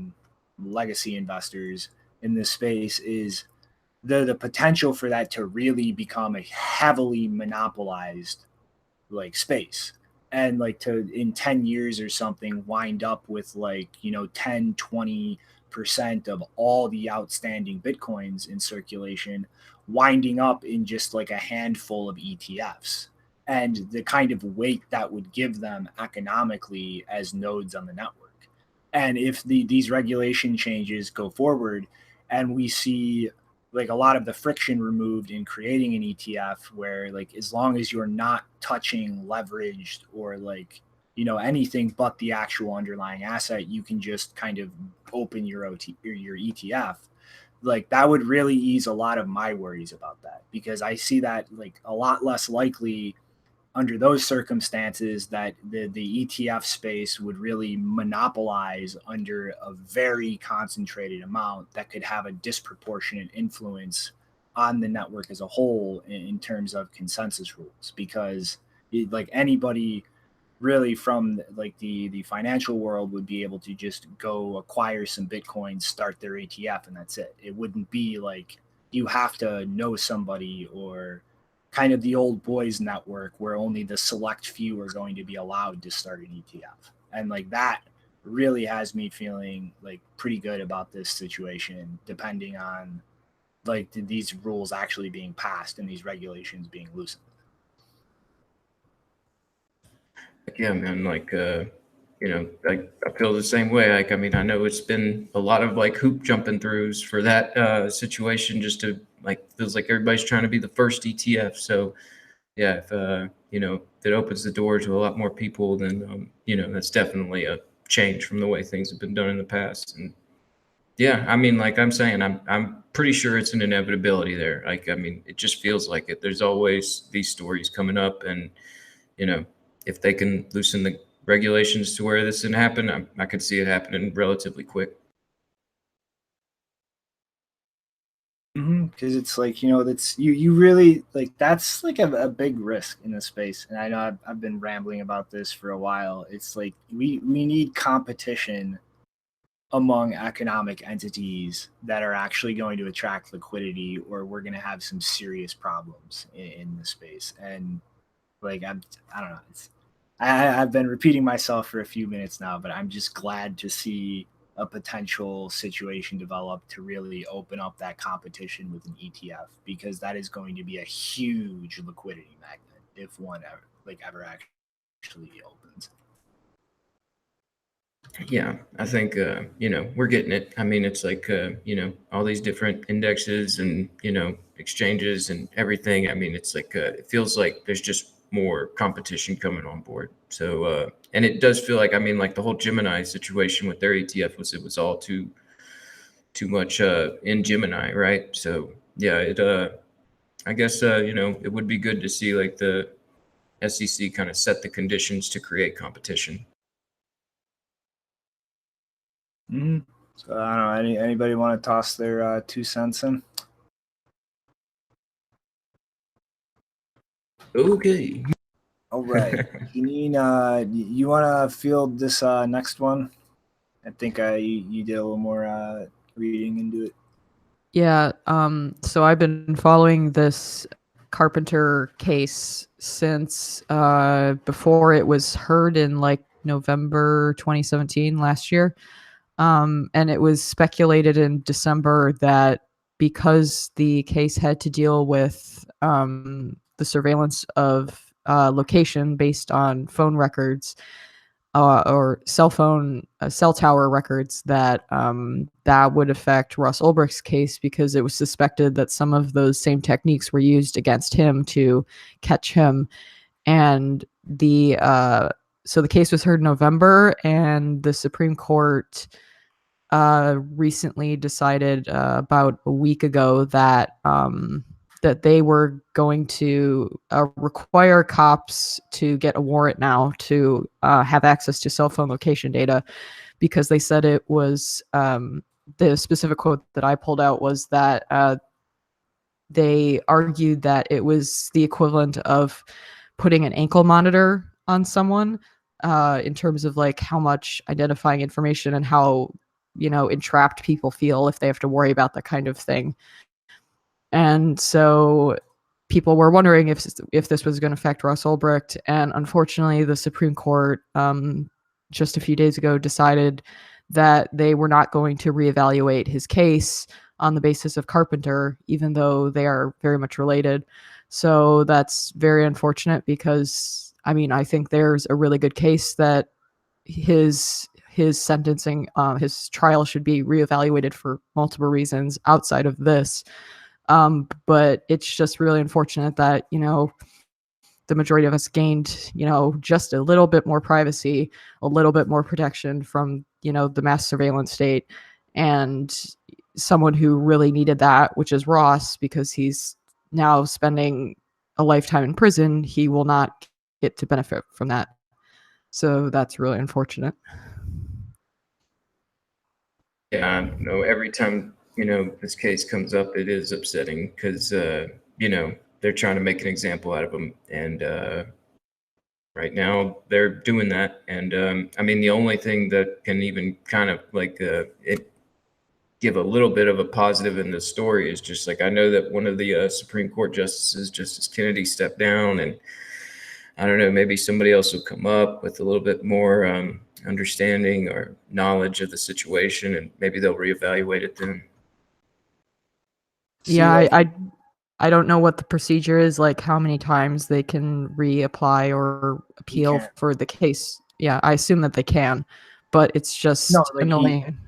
legacy investors in this space is the potential for that to really become a heavily monopolized like space, and like to in 10 years or something wind up with like 10-20% of all the outstanding bitcoins in circulation winding up in just like a handful of ETFs, and the kind of weight that would give them economically as nodes on the network. And if these regulation changes go forward and we see like a lot of the friction removed in creating an ETF, where like as long as you're not touching leveraged or like anything but the actual underlying asset, you can just kind of open your ETF. Like that would really ease a lot of my worries about that, because I see that like a lot less likely under those circumstances that the ETF space would really monopolize under a very concentrated amount that could have a disproportionate influence on the network as a whole in terms of consensus rules. Because like anybody really from like the financial world would be able to just go acquire some Bitcoin, start their ETF, and that's it. It wouldn't be like you have to know somebody or kind of the old boys network where only the select few are going to be allowed to start an ETF. And like that really has me feeling like pretty good about this situation, depending on like these rules actually being passed and these regulations being loosened.
Yeah, man, like like I feel the same way. Like I mean, I know it's been a lot of like hoop jumping throughs for that situation, just to like feels like everybody's trying to be the first ETF. So yeah, if that opens the door to a lot more people, then that's definitely a change from the way things have been done in the past. And yeah, I mean, like I'm saying, I'm pretty sure it's an inevitability there. Like I mean, it just feels like it. There's always these stories coming up, and if they can loosen the regulations to where this can happen, I could see it happening relatively quick.
Because it's like that's you really like that's like a big risk in this space. And I know I've been rambling about this for a while. It's like we need competition among economic entities that are actually going to attract liquidity, or we're going to have some serious problems in the space. And like I don't know, I've been repeating myself for a few minutes now, but I'm just glad to see a potential situation develop to really open up that competition with an ETF, because that is going to be a huge liquidity magnet if one ever actually opens.
Yeah, I think we're getting it. I mean, it's like all these different indexes and exchanges and everything. I mean, it's like it feels like there's just more competition coming on board. So and it does feel like, I mean, like the whole Gemini situation with their ETF was all too too much in Gemini, right? So yeah, it I guess you know, it would be good to see like the SEC kind of set the conditions to create competition.
Mm-hmm. So I don't know. Anybody want to toss their 2 cents in?
Okay.
All right, Janine, you want to field this next one? I think you did a little more reading into it.
Yeah, so I've been following this Carpenter case since before it was heard in like November 2017 last year. And it was speculated in December that because the case had to deal with the surveillance of location based on phone records, or cell tower records, that that would affect Russ Ulbricht's case, because it was suspected that some of those same techniques were used against him to catch him. And so the case was heard in November, and the Supreme Court recently decided about a week ago that that they were going to require cops to get a warrant now to have access to cell phone location data, because they said it was the specific quote that I pulled out was that they argued that it was the equivalent of putting an ankle monitor on someone in terms of like how much identifying information and how, you know, entrapped people feel if they have to worry about that kind of thing. And so people were wondering if this was going to affect Russ Ulbricht, and unfortunately the Supreme Court just a few days ago decided that they were not going to reevaluate his case on the basis of Carpenter, even though they are very much related. So that's very unfortunate, because I mean, I think there's a really good case that his sentencing, his trial should be reevaluated for multiple reasons outside of this. But it's just really unfortunate that, you know, the majority of us gained, you know, just a little bit more privacy, a little bit more protection from, you know, the mass surveillance state, and someone who really needed that, which is Ross, because he's now spending a lifetime in prison, he will not get to benefit from that. So that's really unfortunate.
Yeah, no, every time, you know, this case comes up, it is upsetting because, you know, they're trying to make an example out of him. And right now they're doing that. And I mean, the only thing that can even kind of like give a little bit of a positive in the story is just like, I know that one of the Supreme Court justices, Justice Kennedy, stepped down, and I don't know, maybe somebody else will come up with a little bit more understanding or knowledge of the situation, and maybe they'll reevaluate it then.
Yeah, I don't know what the procedure is, like how many times they can reapply or appeal for the case. Yeah, I assume that they can, but it's just annoying.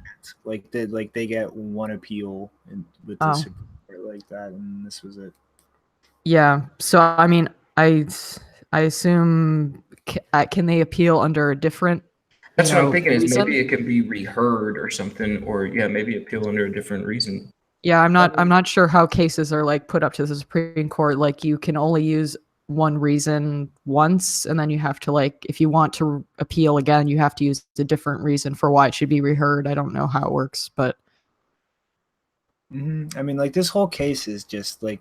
They get one appeal with the Supreme Court like that, and this was it.
Yeah, so I mean, I assume can they appeal under a different?
That's what I'm thinking, is maybe it can be reheard or something, or yeah, maybe appeal under a different reason.
Yeah, I'm not sure how cases are like put up to the Supreme Court. Like, you can only use one reason once, and then you have to, like, if you want to appeal again, you have to use a different reason for why it should be reheard. I don't know how it works, but
I mean, like, this whole case is just like,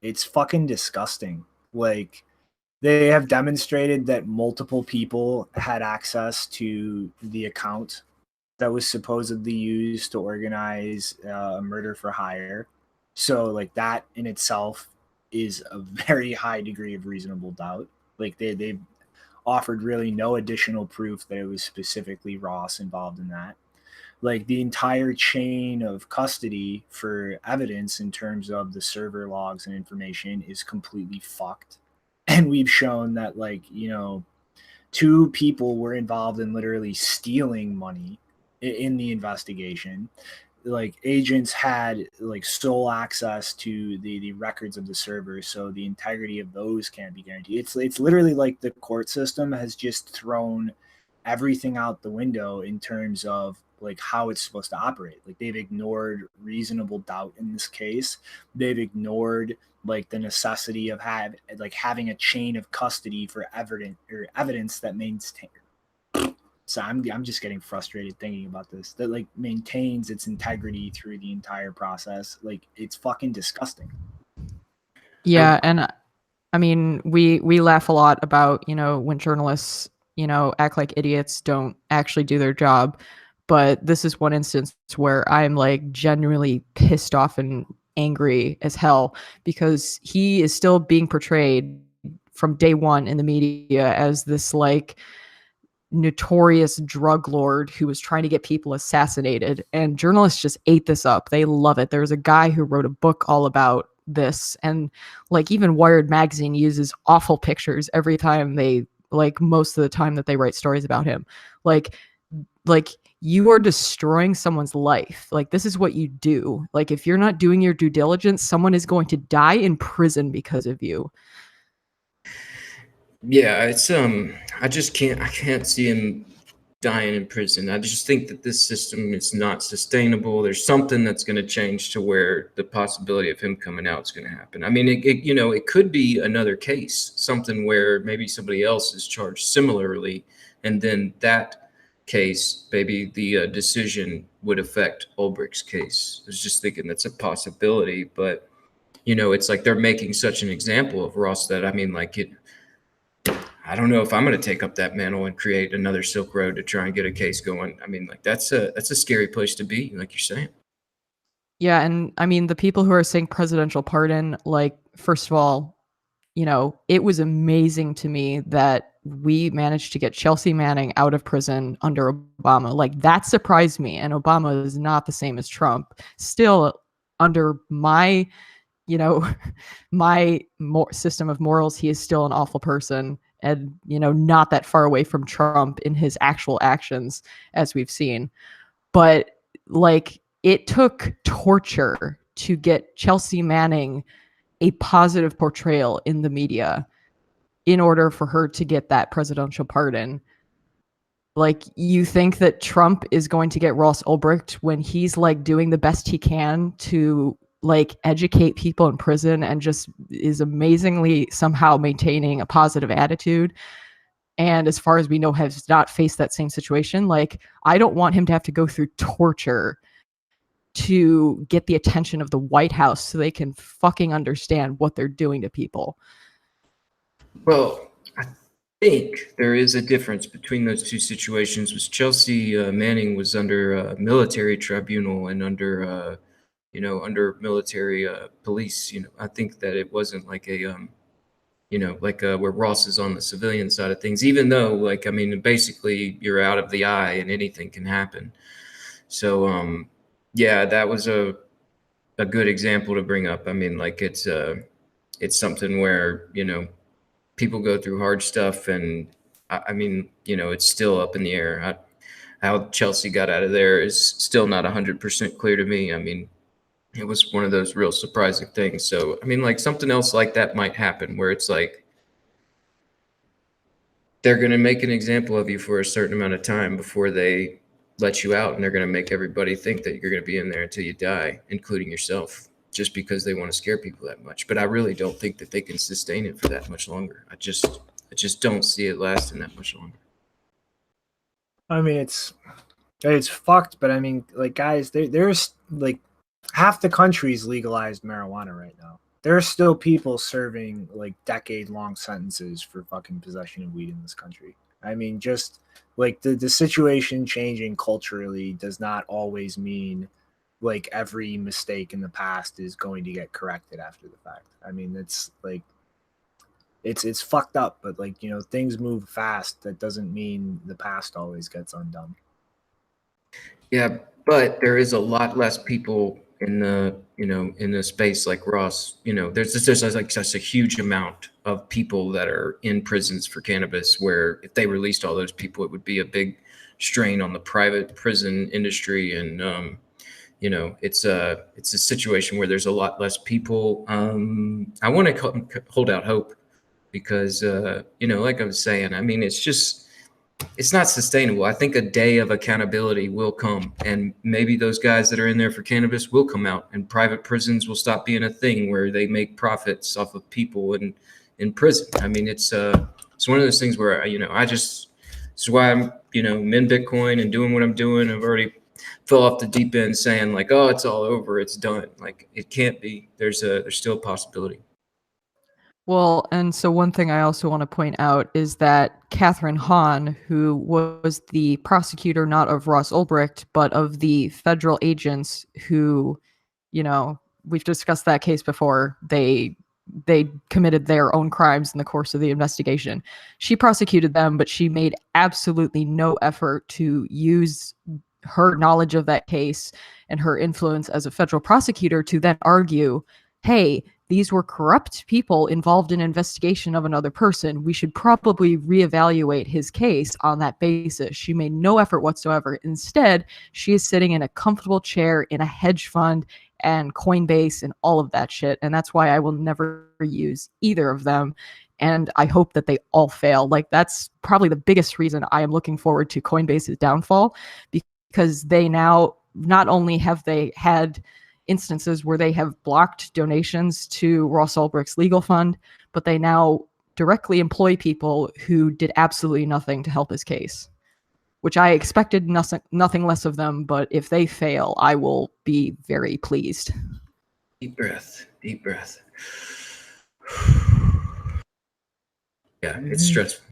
it's fucking disgusting. Like, they have demonstrated that multiple people had access to the account that was supposedly used to organize a murder for hire. So, like, that in itself is a very high degree of reasonable doubt. Like, they've offered really no additional proof that it was specifically Ross involved in that. Like, the entire chain of custody for evidence in terms of the server logs and information is completely fucked. And we've shown that, like, you know, 2 people were involved in literally stealing money in the investigation. Like, agents had like sole access to the records of the server, so the integrity of those can't be guaranteed. It's literally like the court system has just thrown everything out the window in terms of like how it's supposed to operate. Like they've ignored reasonable doubt in this case. They've ignored like the necessity of having a chain of custody for evidence that maintains. So I'm just getting frustrated thinking about this. That like maintains its integrity through the entire process. Like it's fucking disgusting.
Yeah, and I mean, we laugh a lot about, you know, when journalists, you know, act like idiots, don't actually do their job. But this is one instance where I'm like genuinely pissed off and angry as hell because he is still being portrayed from day one in the media as this like notorious drug lord who was trying to get people assassinated, and journalists just ate this up. They love it. There's a guy who wrote a book all about this, and like even Wired magazine uses awful pictures every time they, like most of the time that they write stories about him. Like you are destroying someone's life. Like this is what you do. Like if you're not doing your due diligence, someone is going to die in prison because of you.
Yeah, it's I can't see him dying in prison. I just think that this system is not sustainable. There's something that's going to change to where the possibility of him coming out is going to happen. I mean, it could be another case, something where maybe somebody else is charged similarly, and then that case, maybe the decision would affect Ulbricht's case. I was just thinking that's a possibility, but it's like they're making such an example of Ross that, I mean, like I don't know if I'm going to take up that mantle and create another Silk Road to try and get a case going. I mean, like that's a scary place to be, like you're saying.
Yeah, and I mean the people who are saying presidential pardon, like first of all, it was amazing to me that we managed to get Chelsea Manning out of prison under Obama. Like that surprised me, and Obama is not the same as Trump. Still, under my system of morals, he is still an awful person, and not that far away from Trump in his actual actions, as we've seen. But like it took torture to get Chelsea Manning a positive portrayal in the media in order for her to get that presidential pardon. Like, you think that Trump is going to get Ross Ulbricht when he's like doing the best he can to like educate people in prison and just is amazingly somehow maintaining a positive attitude, and as far as we know has not faced that same situation? Like, I don't want him to have to go through torture to get the attention of the White House so they can fucking understand what they're doing to people.
Well, I think there is a difference between those two situations. Was Chelsea Manning was under a military tribunal and under under military police. I think that it wasn't like a where Ross is on the civilian side of things, even though, like, I mean, basically you're out of the eye and anything can happen. So, yeah, that was a good example to bring up. I mean, like, it's something where, people go through hard stuff, and I mean, it's still up in the air. How Chelsea got out of there is still not 100% clear to me. I mean, it was one of those real surprising things. So, I mean, like something else like that might happen where it's like they're going to make an example of you for a certain amount of time before they let you out, and they're going to make everybody think that you're going to be in there until you die, including yourself, just because they want to scare people that much. But I really don't think that they can sustain it for that much longer. I just don't see it lasting that much longer.
I mean, it's fucked, but I mean, like, guys, there's like half the country's legalized marijuana right now. There are still people serving like decade-long sentences for fucking possession of weed in this country. I mean, just like the situation changing culturally does not always mean like every mistake in the past is going to get corrected after the fact. I mean, it's like it's fucked up, but like, things move fast. That doesn't mean the past always gets undone.
Yeah, but there is a lot less people in the space like Ross. There's like such a huge amount of people that are in prisons for cannabis, where if they released all those people, it would be a big strain on the private prison industry. And it's a situation where there's a lot less people. I want to hold out hope because like I was saying, I mean, it's just it's not sustainable. I think a day of accountability will come, and maybe those guys that are in there for cannabis will come out, and private prisons will stop being a thing where they make profits off of people in prison. I mean, it's one of those things where this is why I'm in Bitcoin and doing what I'm doing. I've already fell off the deep end saying like, oh, it's all over, it's done. Like it can't be. There's still a possibility.
Well, and so one thing I also want to point out is that Catherine Hahn, who was the prosecutor not of Ross Ulbricht, but of the federal agents who, we've discussed that case before, they committed their own crimes in the course of the investigation. She prosecuted them, but she made absolutely no effort to use her knowledge of that case and her influence as a federal prosecutor to then argue, hey, these were corrupt people involved in investigation of another person. We should probably reevaluate his case on that basis. She made no effort whatsoever. Instead, she is sitting in a comfortable chair in a hedge fund and Coinbase and all of that shit. And that's why I will never use either of them. And I hope that they all fail. Like, that's probably the biggest reason I am looking forward to Coinbase's downfall, because they now, not only have they had instances where they have blocked donations to Ross Ulbricht's legal fund, but they now directly employ people who did absolutely nothing to help his case, which I expected nothing less of them. But if they fail, I will be very pleased.
Deep breath. Yeah, it's stressful.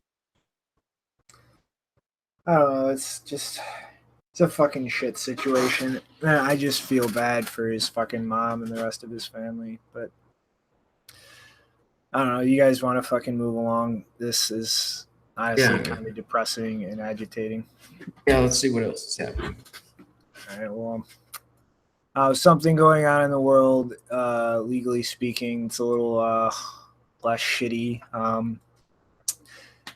I don't know. It's a fucking shit situation. I just feel bad for his fucking mom and the rest of his family. But I don't know. You guys want to fucking move along? This is honestly kind of depressing and agitating.
Yeah, let's see what else is happening.
All right, well, something going on in the world, legally speaking, it's a little less shitty.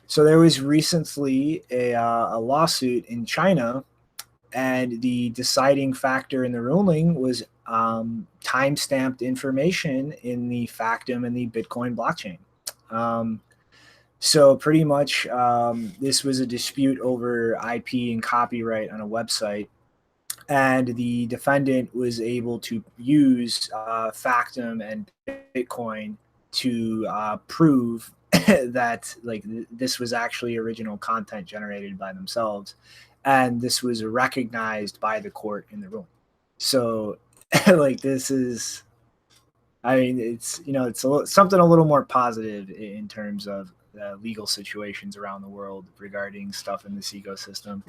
So there was recently a lawsuit in China, and the deciding factor in the ruling was time-stamped information in the Factom and the Bitcoin blockchain. So pretty much this was a dispute over IP and copyright on a website, and the defendant was able to use Factom and Bitcoin to prove that this was actually original content generated by themselves, and this was recognized by the court in the ruling. So this is, I mean, it's it's something a little more positive in terms of legal situations around the world regarding stuff in this ecosystem,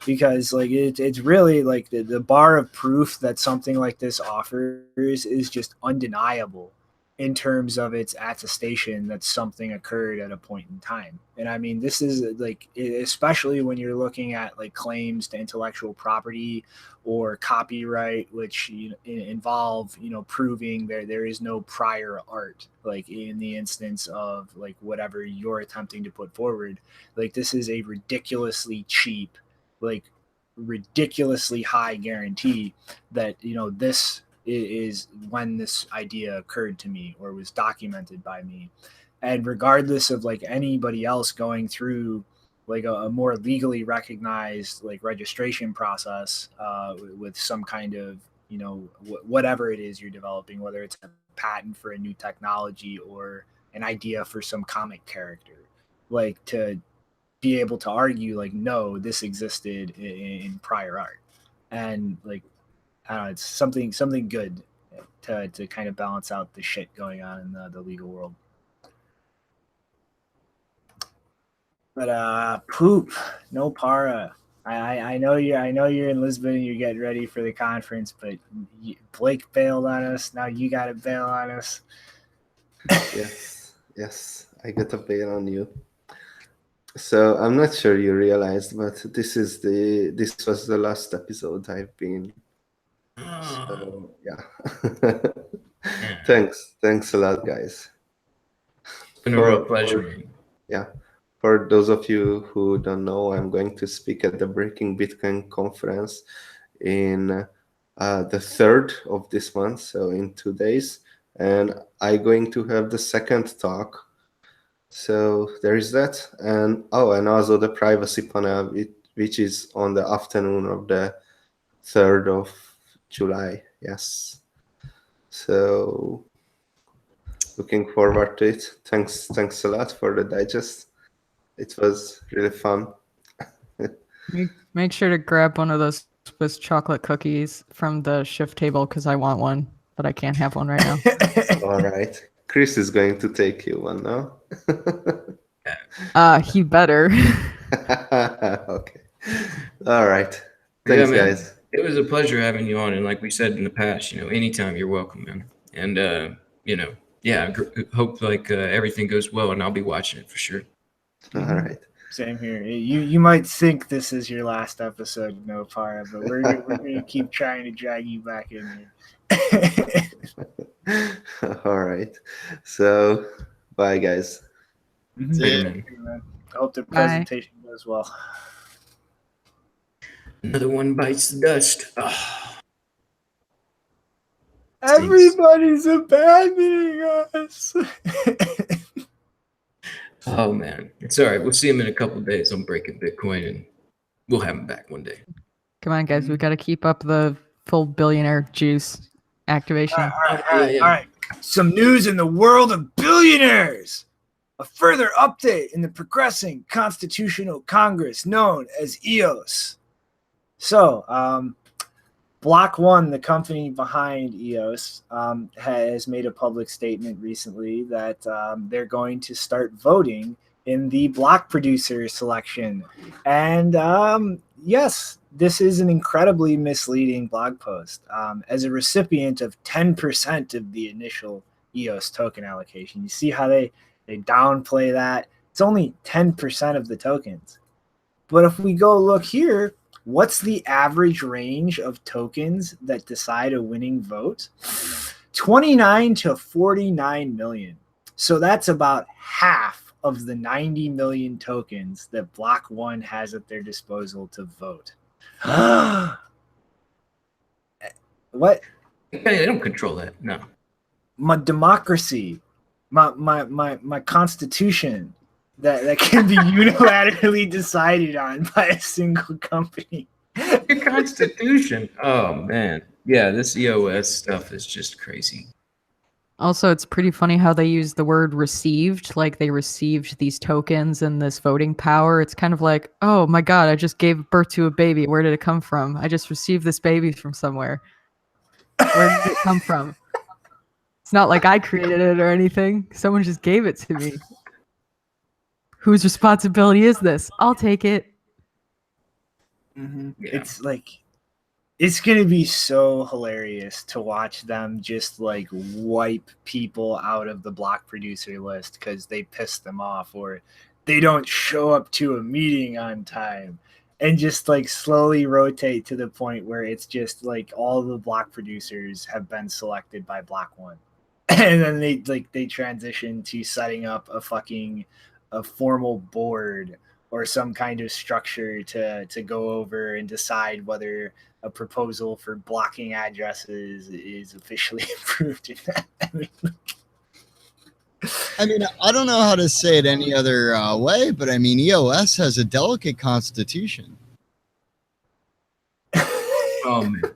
because it's really the bar of proof that something like this offers is just undeniable in terms of its attestation that something occurred at a point in time. And I mean, this is especially when you're looking at claims to intellectual property or copyright, which involve proving there is no prior art, in the instance of whatever you're attempting to put forward. This is a ridiculously cheap, ridiculously high guarantee that this is when this idea occurred to me or was documented by me. And regardless of anybody else going through a more legally recognized registration process with some kind of whatever it is you're developing, whether it's a patent for a new technology or an idea for some comic character, to be able to argue no, this existed in prior art. And I don't know, it's something good to kind of balance out the shit going on in the legal world. But poop, no para. I know you're in Lisbon and you're getting ready for the conference, but Blake bailed on us. Now you got to bail on us.
Yes, I got a bail on you. So I'm not sure you realized, but this was the last episode I've been. So yeah. Thanks a lot, guys.
It's been a real pleasure.
For those of you who don't know, I'm going to speak at the Breaking Bitcoin conference in the 3rd of this month, so in 2 days, and I'm going to have the second talk So there is that, and also the privacy panel, which is on the afternoon of the 3rd of July. Yes. So looking forward to it. Thanks a lot for the digest. It was really fun.
Make sure to grab one of those Swiss chocolate cookies from the shift table because I want one, but I can't have one right now.
All right. Chris is going to take you one now.
He better.
Okay. All right. Thanks,
man.
guys.
It was a pleasure having you on, and like we said in the past, anytime you're welcome, man. And hope everything goes well, and I'll be watching it for sure.
All right.
Same here. You might think this is your last episode, No Para, but we're gonna keep trying to drag you back in here.
All right. So, bye, guys.
Later, man.
I hope the presentation goes well.
Another one bites the dust. Oh.
Everybody's abandoning us.
Oh man, it's all right. We'll see him in a couple of days on Breaking Bitcoin, and we'll have him back one day.
Come on, guys. We got to keep up the full billionaire juice activation.
All right. Some news in the world of billionaires. A further update in the progressing Constitutional Congress known as EOS. So, Block One, the company behind EOS, has made a public statement recently that they're going to start voting in the block producer selection. And yes, this is an incredibly misleading blog post. As a recipient of 10% of the initial EOS token allocation, you see how they downplay that. It's only 10% of the tokens. But if we go look here, what's the average range of tokens that decide a winning vote? 29 to 49 million. So that's about half of the 90 million tokens that Block One has at their disposal to vote. What?
They don't control that. No.
My democracy, my constitution that can be unilaterally decided on by a single company.
Your constitution. Oh man. Yeah, this EOS stuff is just crazy.
Also, it's pretty funny how they use the word received, like they received these tokens and this voting power. It's kind of like, oh my God, I just gave birth to a baby. Where did it come from? I just received this baby from somewhere. Where did it come from? It's not like I created it or anything. Someone just gave it to me. Whose responsibility is this? I'll take it.
Mm-hmm.
Yeah.
It's like, it's going to be so hilarious to watch them just like wipe people out of the block producer list because they pissed them off or they don't show up to a meeting on time, and just like slowly rotate to the point where it's just like all the block producers have been selected by Block One. And then they transition to setting up a formal board or some kind of structure to go over and decide whether a proposal for blocking addresses is officially approved.
I mean, I don't know how to say it any other way, but I mean, EOS has a delicate constitution.
Oh man.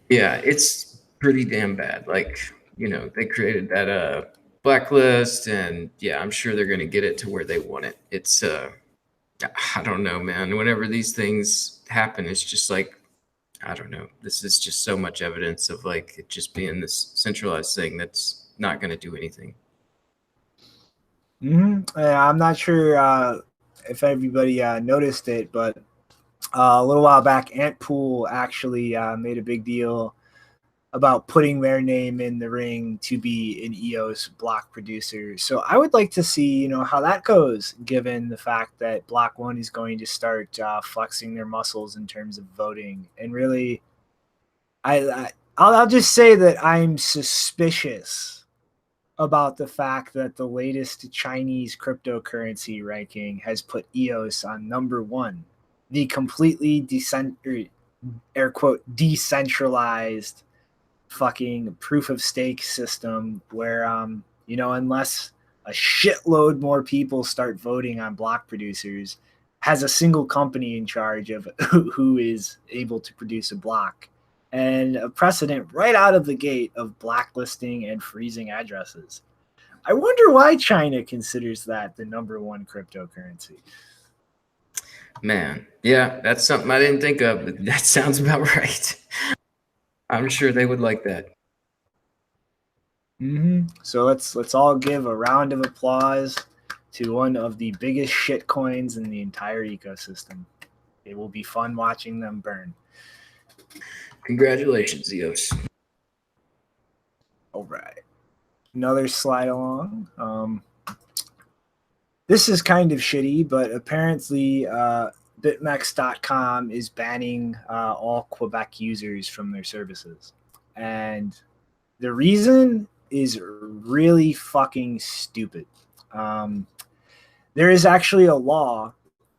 Yeah, it's pretty damn bad. Like, they created that blacklist, and yeah, I'm sure they're gonna get it to where they want it. It's I don't know, man. Whenever these things happen, it's just like, I don't know. This is just so much evidence of like it just being this centralized thing that's not gonna do anything.
Mm-hmm. I'm not sure if everybody noticed it, but a little while back, Antpool actually made a big deal about putting their name in the ring to be an EOS block producer. So I would like to see, how that goes, given the fact that Block One is going to start flexing their muscles in terms of voting. And really, I'll just say that I'm suspicious about the fact that the latest Chinese cryptocurrency ranking has put EOS on number one, the completely air quote decentralized fucking proof of stake system where unless a shitload more people start voting on block producers, has a single company in charge of who is able to produce a block, and a precedent right out of the gate of blacklisting and freezing addresses. I wonder why China considers that the #1 cryptocurrency.
Man, yeah, that's something I didn't think of, but that sounds about right. I'm sure they would like that.
So let's all give a round of applause to one of the biggest shit coins in the entire ecosystem. It will be fun watching them burn.
Congratulations, Zeos.
All right. Another slide along. This is kind of shitty, but apparently Bitmex.com is banning all Quebec users from their services. And the reason is really fucking stupid. There is actually a law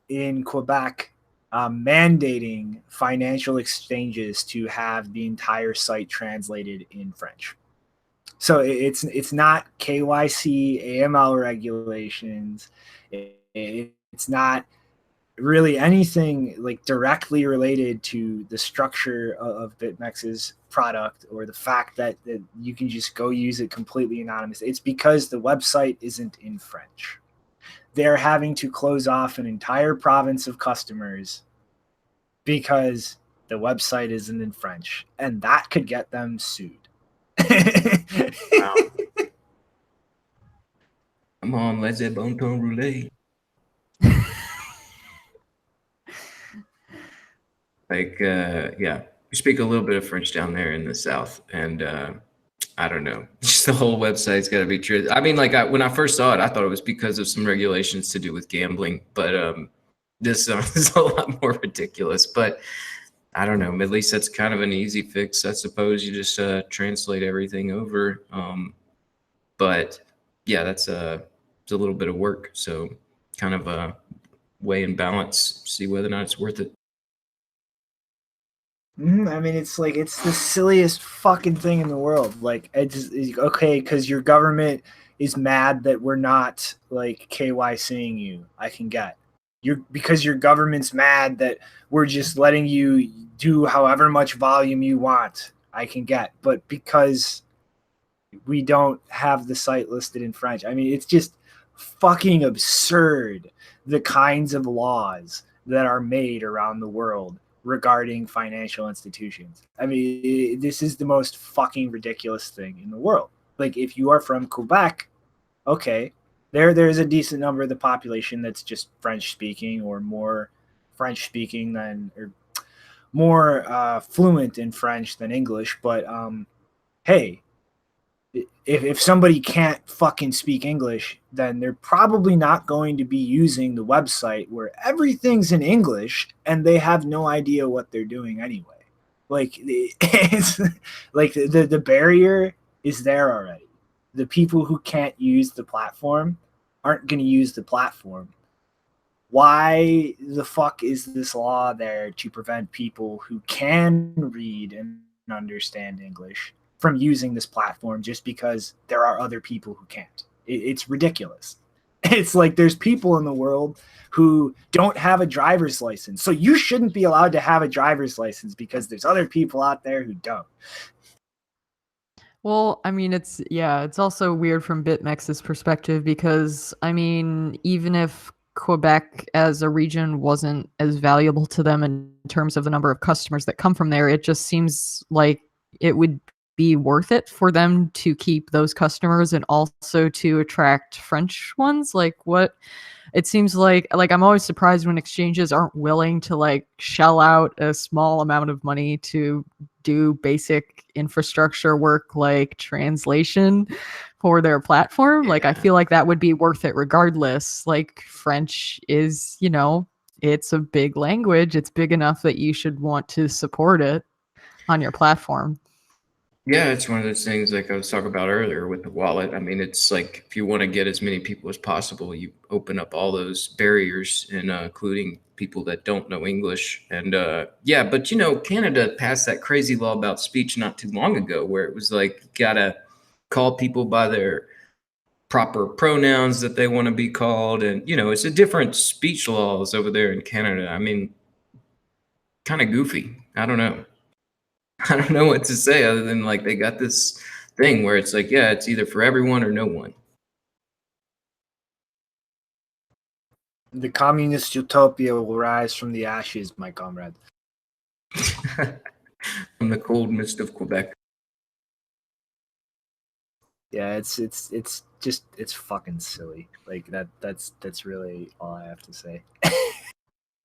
in Quebec mandating financial exchanges to have the entire site translated in French. So it's not KYC, AML regulations. It's not really anything like directly related to the structure of Bitmex's product or the fact that you can just go use it completely anonymous. It's because the website isn't in French. They're having to close off an entire province of customers because the website isn't in French, and that could get them sued.
Wow. Come on, let's say bon ton roulette. Yeah, we speak a little bit of French down there in the South, and I don't know, just the whole website's got to be true. I mean, like when I first saw it, I thought it was because of some regulations to do with gambling, but this is a lot more ridiculous. But I don't know, at least that's kind of an easy fix, I suppose. You just translate everything over. But yeah, it's a little bit of work. So kind of weigh and balance, see whether or not it's worth it.
I mean, it's the silliest fucking thing in the world. Like, it's okay because your government is mad that we're not like KYCing you. I can get because your government's mad that we're just letting you do however much volume you want. I can get, but because we don't have the site listed in French. I mean, it's just fucking absurd the kinds of laws that are made around the world regarding financial institutions. I mean, this is the most fucking ridiculous thing in the world. Like, if you are from Quebec, okay, there's a decent number of the population that's just French speaking or more French speaking than, or more fluent in French than English. But hey, if somebody can't fucking speak English, then they're probably not going to be using the website where everything's in English and they have no idea what they're doing anyway. Like, it's like the barrier is there already. The people who can't use the platform aren't going to use the platform. Why the fuck is this law there to prevent people who can read and understand English from using this platform just because there are other people who can't? It's ridiculous. It's like there's people in the world who don't have a driver's license. So you shouldn't be allowed to have a driver's license because there's other people out there who don't.
Well, I mean, it's also weird from Bitmex's perspective because, I mean, even if Quebec as a region wasn't as valuable to them in terms of the number of customers that come from there, it just seems like it would be worth it for them to keep those customers and also to attract French ones. Like, what it seems like I'm always surprised when exchanges aren't willing to like shell out a small amount of money to do basic infrastructure work like translation for their platform. Like, I feel like that would be worth it regardless. Like, French is, it's a big language. It's big enough that you should want to support it on your platform.
Yeah, it's one of those things like I was talking about earlier with the wallet. I mean, it's like if you want to get as many people as possible, you open up all those barriers, and including people that don't know English. And yeah, but Canada passed that crazy law about speech not too long ago, where it was like you gotta call people by their proper pronouns that they want to be called. And, you know, it's a different speech laws over there in Canada. I mean, kind of goofy. I don't know. I don't know what to say other than like they got this thing where it's like, yeah, it's either for everyone or no one.
The communist utopia will rise from the ashes, my comrade.
From the cold mist of Quebec.
Yeah, it's just it's fucking silly. Like that's really all I have to say.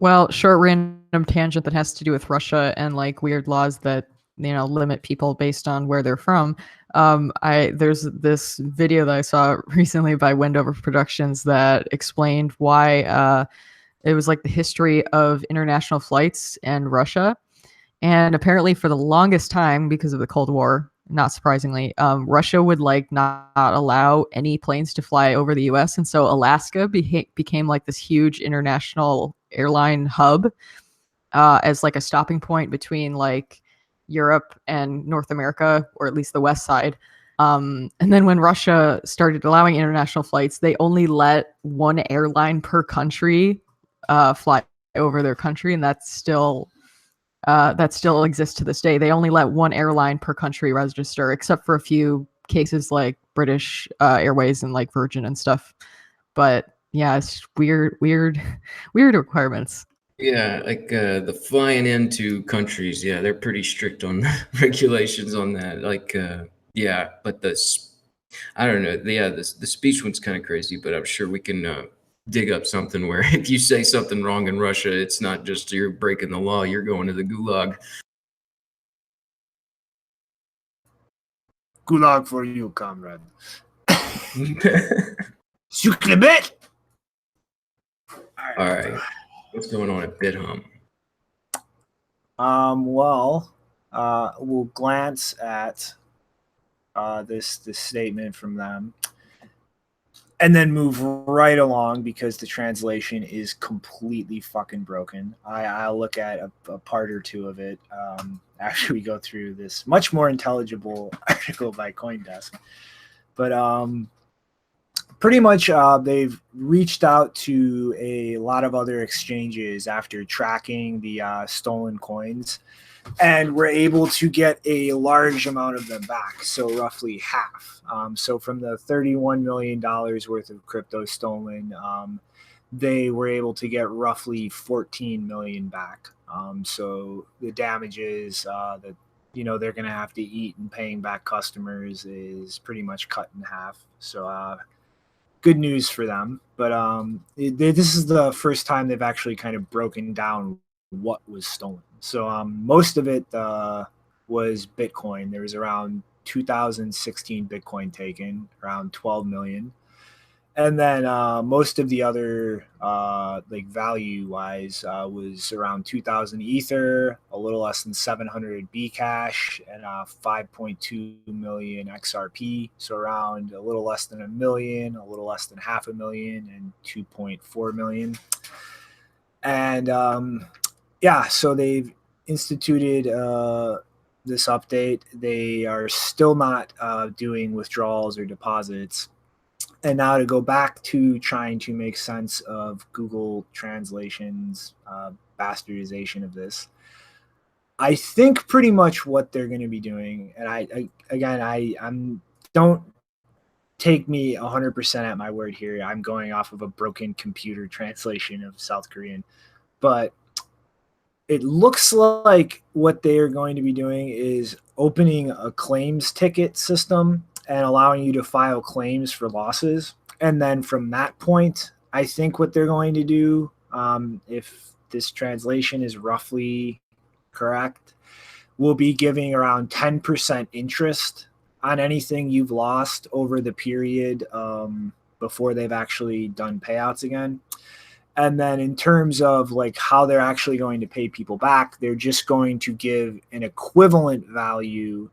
Well, short random tangent that has to do with Russia and like weird laws that limit people based on where they're from. There's this video that I saw recently by Wendover Productions that explained why it was like the history of international flights and Russia. And apparently for the longest time, because of the Cold War, not surprisingly, Russia would like not allow any planes to fly over the US. And so Alaska became like this huge international airline hub as like a stopping point between like Europe and North America, or at least the West side. And then when Russia started allowing international flights, they only let one airline per country fly over their country. And that still exists to this day. They only let one airline per country register, except for a few cases like British Airways and like Virgin and stuff. But yeah, it's weird requirements.
Yeah, like the flying into countries, yeah, they're pretty strict on regulations on that. Like, yeah, but I don't know. Yeah, the speech one's kind of crazy, but I'm sure we can dig up something where if you say something wrong in Russia, it's not just you're breaking the law, you're going to the gulag.
Gulag for you, comrade. Suclebet!
All right. What's going on at Bithumb?
Well, we'll glance at this statement from them, and then move right along because the translation is completely fucking broken. I'll look at a part or two of it after we go through this much more intelligible article by CoinDesk. But pretty much they've reached out to a lot of other exchanges after tracking the stolen coins, and were able to get a large amount of them back, so roughly half. So from the $31 million worth of crypto stolen, they were able to get roughly 14 million back. So the damages that they're going to have to eat in paying back customers is pretty much cut in half. So good news for them. But this is the first time they've actually kind of broken down what was stolen. So most of it was Bitcoin. There was around 2016 Bitcoin taken, around 12 million. And then most of the other, like value-wise, was around 2,000 Ether, a little less than 700 Bcash, and 5.2 million XRP. So around a little less than a million, a little less than 500,000, and 2.4 million. And yeah, so they've instituted this update. They are still not doing withdrawals or deposits. And now to go back to trying to make sense of Google Translation's bastardization of this, I think pretty much what they're going to be doing, and I'm don't take me 100% at my word here. I'm going off of a broken computer translation of South Korean, but it looks like what they are going to be doing is opening a claims ticket system and allowing you to file claims for losses. And then from that point, I think what they're going to do, if this translation is roughly correct, will be giving around 10% interest on anything you've lost over the period before they've actually done payouts again. And then in terms of like how they're actually going to pay people back, they're just going to give an equivalent value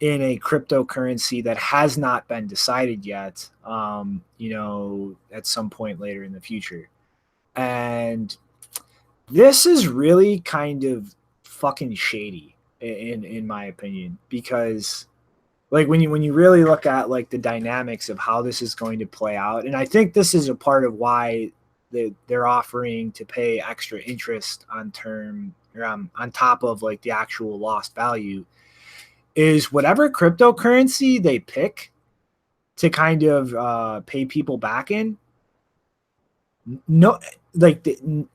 in a cryptocurrency that has not been decided yet, at some point later in the future. And this is really kind of fucking shady in my opinion, because like when you really look at like the dynamics of how this is going to play out, and I think this is a part of why they're offering to pay extra interest on term or on top of like the actual lost value, is whatever cryptocurrency they pick to kind of pay people back in. No, like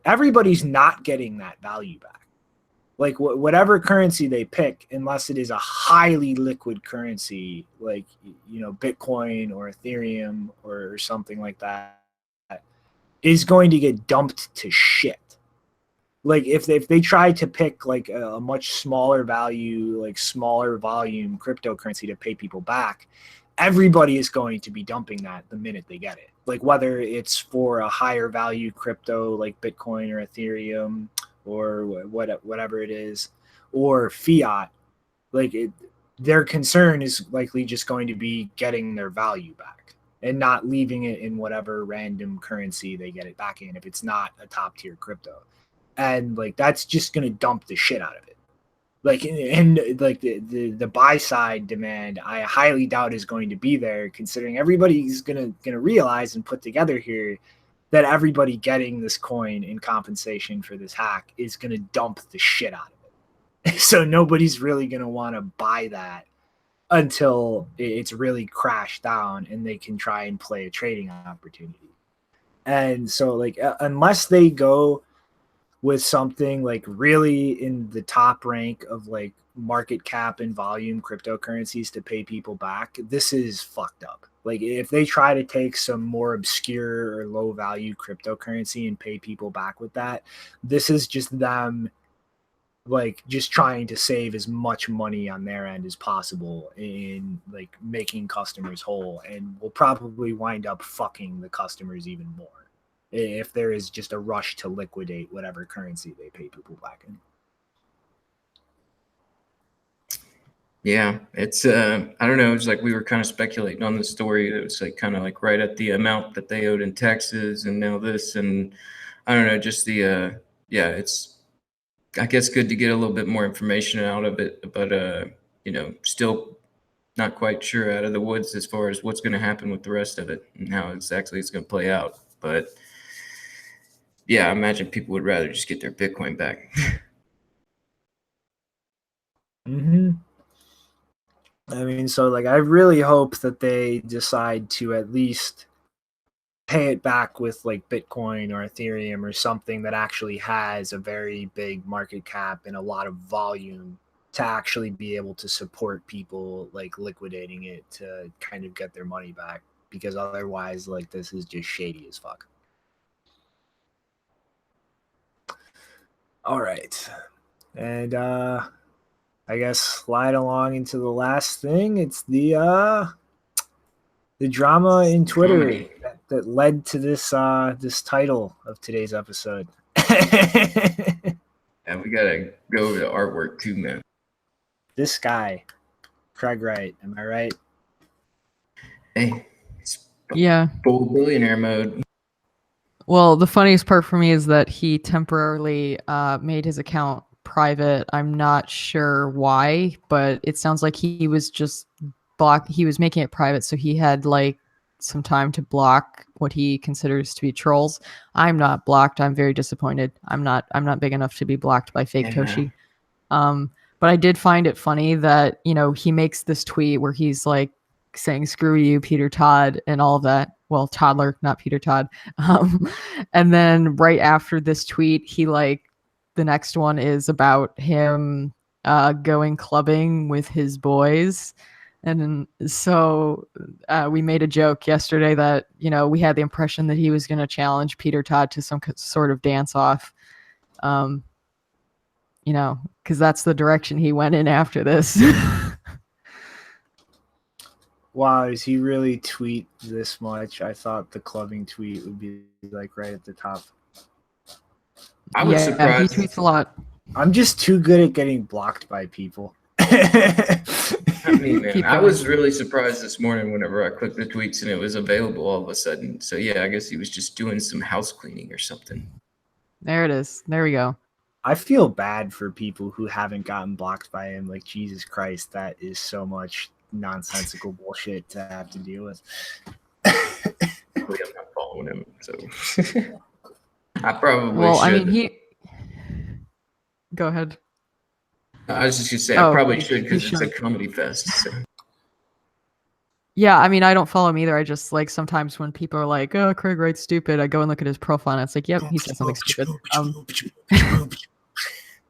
everybody's not getting that value back. Like whatever currency they pick, unless it is a highly liquid currency, like, you know, Bitcoin or Ethereum or something like that, is going to get dumped to shit. Like if they try to pick like a much smaller value, like smaller volume cryptocurrency to pay people back, everybody is going to be dumping that the minute they get it. Like whether it's for a higher value crypto like Bitcoin or Ethereum or whatever it is, or fiat, like their concern is likely just going to be getting their value back and not leaving it in whatever random currency they get it back in if it's not a top tier crypto. And like that's just going to dump the shit out of it. Like, and like the buy side demand, I highly doubt is going to be there, considering everybody's gonna realize and put together here that everybody getting this coin in compensation for this hack is gonna dump the shit out of it. So nobody's really gonna want to buy that until it's really crashed down and they can try and play a trading opportunity. And so like unless they go with something like really in the top rank of like market cap and volume cryptocurrencies to pay people back, this is fucked up. Like if they try to take some more obscure or low value cryptocurrency and pay people back with that, this is just them like just trying to save as much money on their end as possible in like making customers whole, and will probably wind up fucking the customers even more if there is just a rush to liquidate whatever currency they pay people back in.
Yeah, it's I don't know. It's like we were kind of speculating on the story. It was like kind of like right at the amount that they owed in taxes, and now this, and I don't know. Just the yeah, it's I guess good to get a little bit more information out of it, but you know, still not quite sure out of the woods as far as what's going to happen with the rest of it and how exactly it's going to play out. But yeah, I imagine people would rather just get their Bitcoin back.
Mm-hmm. I mean, so like I really hope that they decide to at least pay it back with like Bitcoin or Ethereum or something that actually has a very big market cap and a lot of volume to actually be able to support people like liquidating it to kind of get their money back, because otherwise like this is just shady as fuck. All right. And I guess slide along into the last thing. It's the drama in Twitter that led to this this title of today's episode.
And we gotta go over the artwork too, man.
This guy, Craig Wright, am I right?
Hey, it's
Yeah.
full billionaire mode.
Well, the funniest part for me is that he temporarily made his account private. I'm not sure why, but it sounds like he was just he was making it private so he had like some time to block what he considers to be trolls. I'm not blocked. I'm very disappointed. I'm not big enough to be blocked by fake Toshi. But I did find it funny that, you know, he makes this tweet where he's like saying screw you, Peter Todd, and all of that. Well, toddler, not Peter Todd. And then right after this tweet, he like the next one is about him going clubbing with his boys. And so we made a joke yesterday that, you know, we had the impression that he was going to challenge Peter Todd to some sort of dance off, you know, because that's the direction he went in after this.
Wow, does he really tweet this much? I thought the clubbing tweet would be like right at the top.
I was surprised.
He tweets a lot.
I'm just too good at getting blocked by people.
I mean, man, I was really surprised this morning whenever I clicked the tweets and it was available all of a sudden. So yeah, I guess he was just doing some house cleaning or something.
There it is. There we go.
I feel bad for people who haven't gotten blocked by him. Like, Jesus Christ, that is so much nonsensical bullshit to have to deal with.
I'm not following him, so I probably
Well,
should.
I mean, go ahead.
I was just gonna say I
Oh,
probably
you-
should
you
because it's a
should.
comedy fest. So.
Yeah, I mean, I don't follow him either. I just like sometimes when people are like, "Oh, Craig writes stupid," I go and look at his profile, and it's like, "Yep, he said something stupid."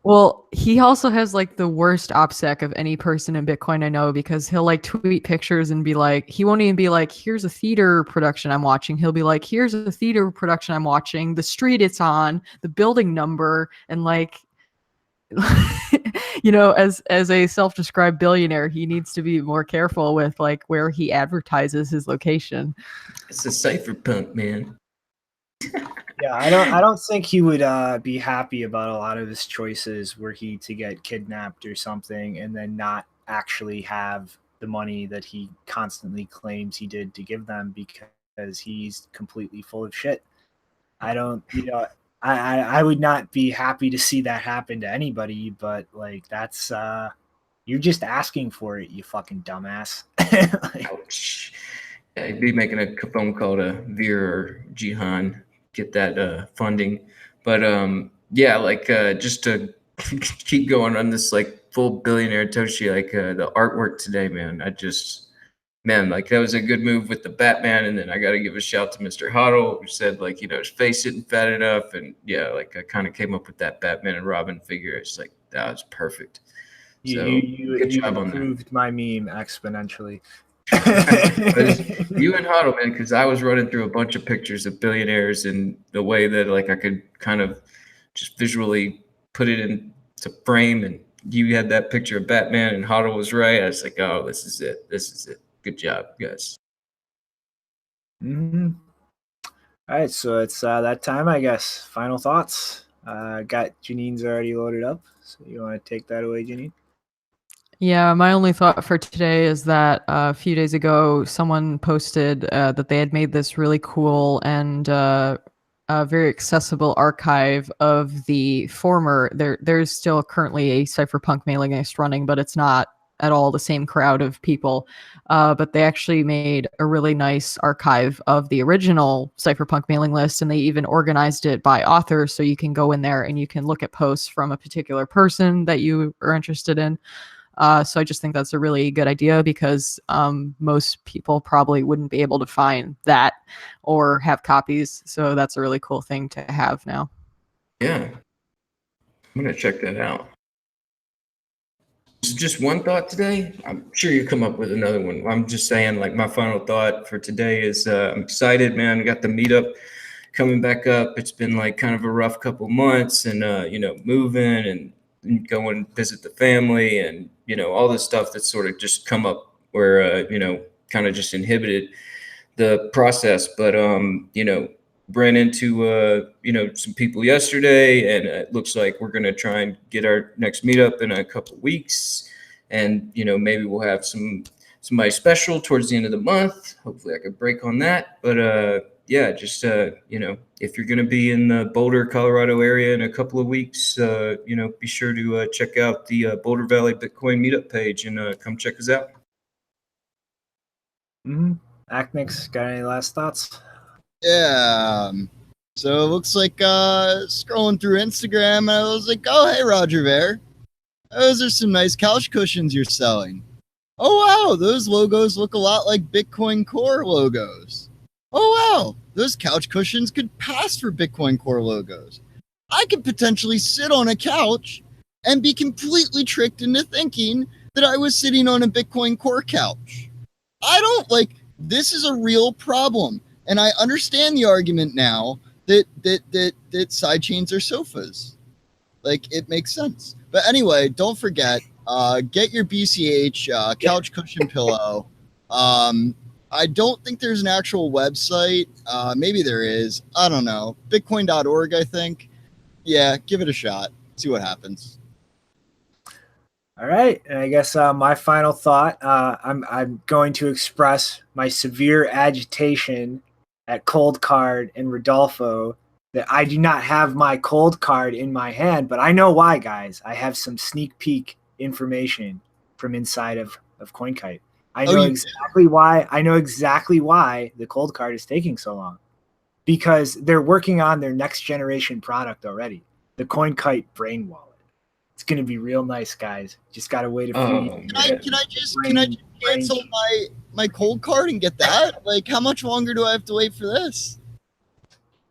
Well, he also has like the worst OPSEC of any person in Bitcoin I know, because he'll like tweet pictures and be like, he won't even be like, "Here's a theater production I'm watching." He'll be like, "Here's a theater production I'm watching, the street it's on, the building number," and like. You know, as a self-described billionaire, he needs to be more careful with like where he advertises his location.
It's a cypherpunk, man.
Yeah, I don't think he would be happy about a lot of his choices were he to get kidnapped or something and then not actually have the money that he constantly claims he did to give them, because he's completely full of shit. I don't, I would not be happy to see that happen to anybody, but like that's you're just asking for it, you fucking dumbass. Like,
Ouch. Yeah, I'd be making a phone call to Veer or Jihan, get that funding. But yeah, like just to keep going on this like full billionaire Toshi, like the artwork today, man. Man, like that was a good move with the Batman. And then I got to give a shout to Mr. Hoddle, who said like, his face isn't fat enough. And yeah, like I kind of came up with that Batman and Robin figure. It's like, that was perfect. So
you
good job on that.
improved my meme exponentially.
You and Hoddle, man, because I was running through a bunch of pictures of billionaires and the way that like I could kind of just visually put it into frame, and you had that picture of Batman and Hoddle was right. I was like, oh, this is it. This is it. Good job, guys.
Mm-hmm. All right, so it's that time, I guess. Final thoughts. Got Janine's already loaded up, so you want to take that away, Janine?
Yeah, my only thought for today is that a few days ago, someone posted that they had made this really cool and very accessible archive of the former. There's still currently a cypherpunk mailing list running, but it's not at all the same crowd of people. But they actually made a really nice archive of the original cypherpunk mailing list, and they even organized it by author, so you can go in there and you can look at posts from a particular person that you are interested in. So I just think that's a really good idea, because most people probably wouldn't be able to find that or have copies. So that's a really cool thing to have now.
Yeah, I'm gonna check that out. Just one thought today. I'm sure you come up with another one. I'm just saying, like, my final thought for today is I'm excited, man. I got the meetup coming back up. It's been like kind of a rough couple months, and moving and go and visit the family, and all this stuff that's sort of just come up where kind of just inhibited the process. But ran into some people yesterday, and it looks like we're going to try and get our next meetup in a couple of weeks, and maybe we'll have somebody special towards the end of the month. Hopefully I could break on that. But yeah, just if you're going to be in the Boulder, Colorado area in a couple of weeks, be sure to check out the Boulder Valley Bitcoin meetup page and come check us out.
Acnix, got any last thoughts?
Yeah. So it looks like scrolling through Instagram, and I was like, oh, hey, Roger Ver. Those are some nice couch cushions you're selling. Oh, wow, those logos look a lot like Bitcoin Core logos. Oh, wow, those couch cushions could pass for Bitcoin Core logos. I could potentially sit on a couch and be completely tricked into thinking that I was sitting on a Bitcoin Core couch. This is a real problem. And I understand the argument now that sidechains are sofas. Like, it makes sense. But anyway, don't forget, get your BCH couch cushion pillow. I don't think there's an actual website. Maybe there is. I don't know. Bitcoin.org, I think. Yeah, give it a shot. See what happens.
All right, and I guess my final thought, I'm going to express my severe agitation at Cold Card and Rodolfo that I do not have my Cold Card in my hand, but I know why, guys. I have some sneak peek information from inside of CoinKite. I
Oh,
know
you do?
exactly why. I know exactly why the cold card is taking so long, because they're working on their next generation product already, the CoinKite Brain Wallet. It's gonna be real nice, guys. Just gotta wait a few.
Oh,
years.
Can I just cancel my cold card and get that? Like, how much longer do I have to wait for this?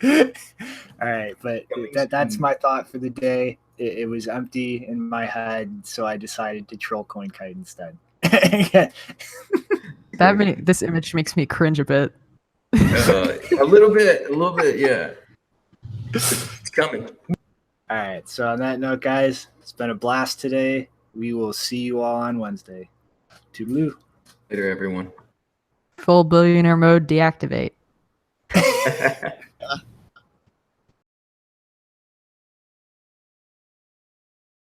All right, but that's my thought for the day. It was empty in my head, so I decided to troll CoinKite instead.
This image makes me cringe a bit.
a little bit, yeah. It's coming.
All right, so on that note, guys, it's been a blast today. We will see you all on Wednesday. Toodaloo.
Later, everyone.
Full billionaire mode deactivate.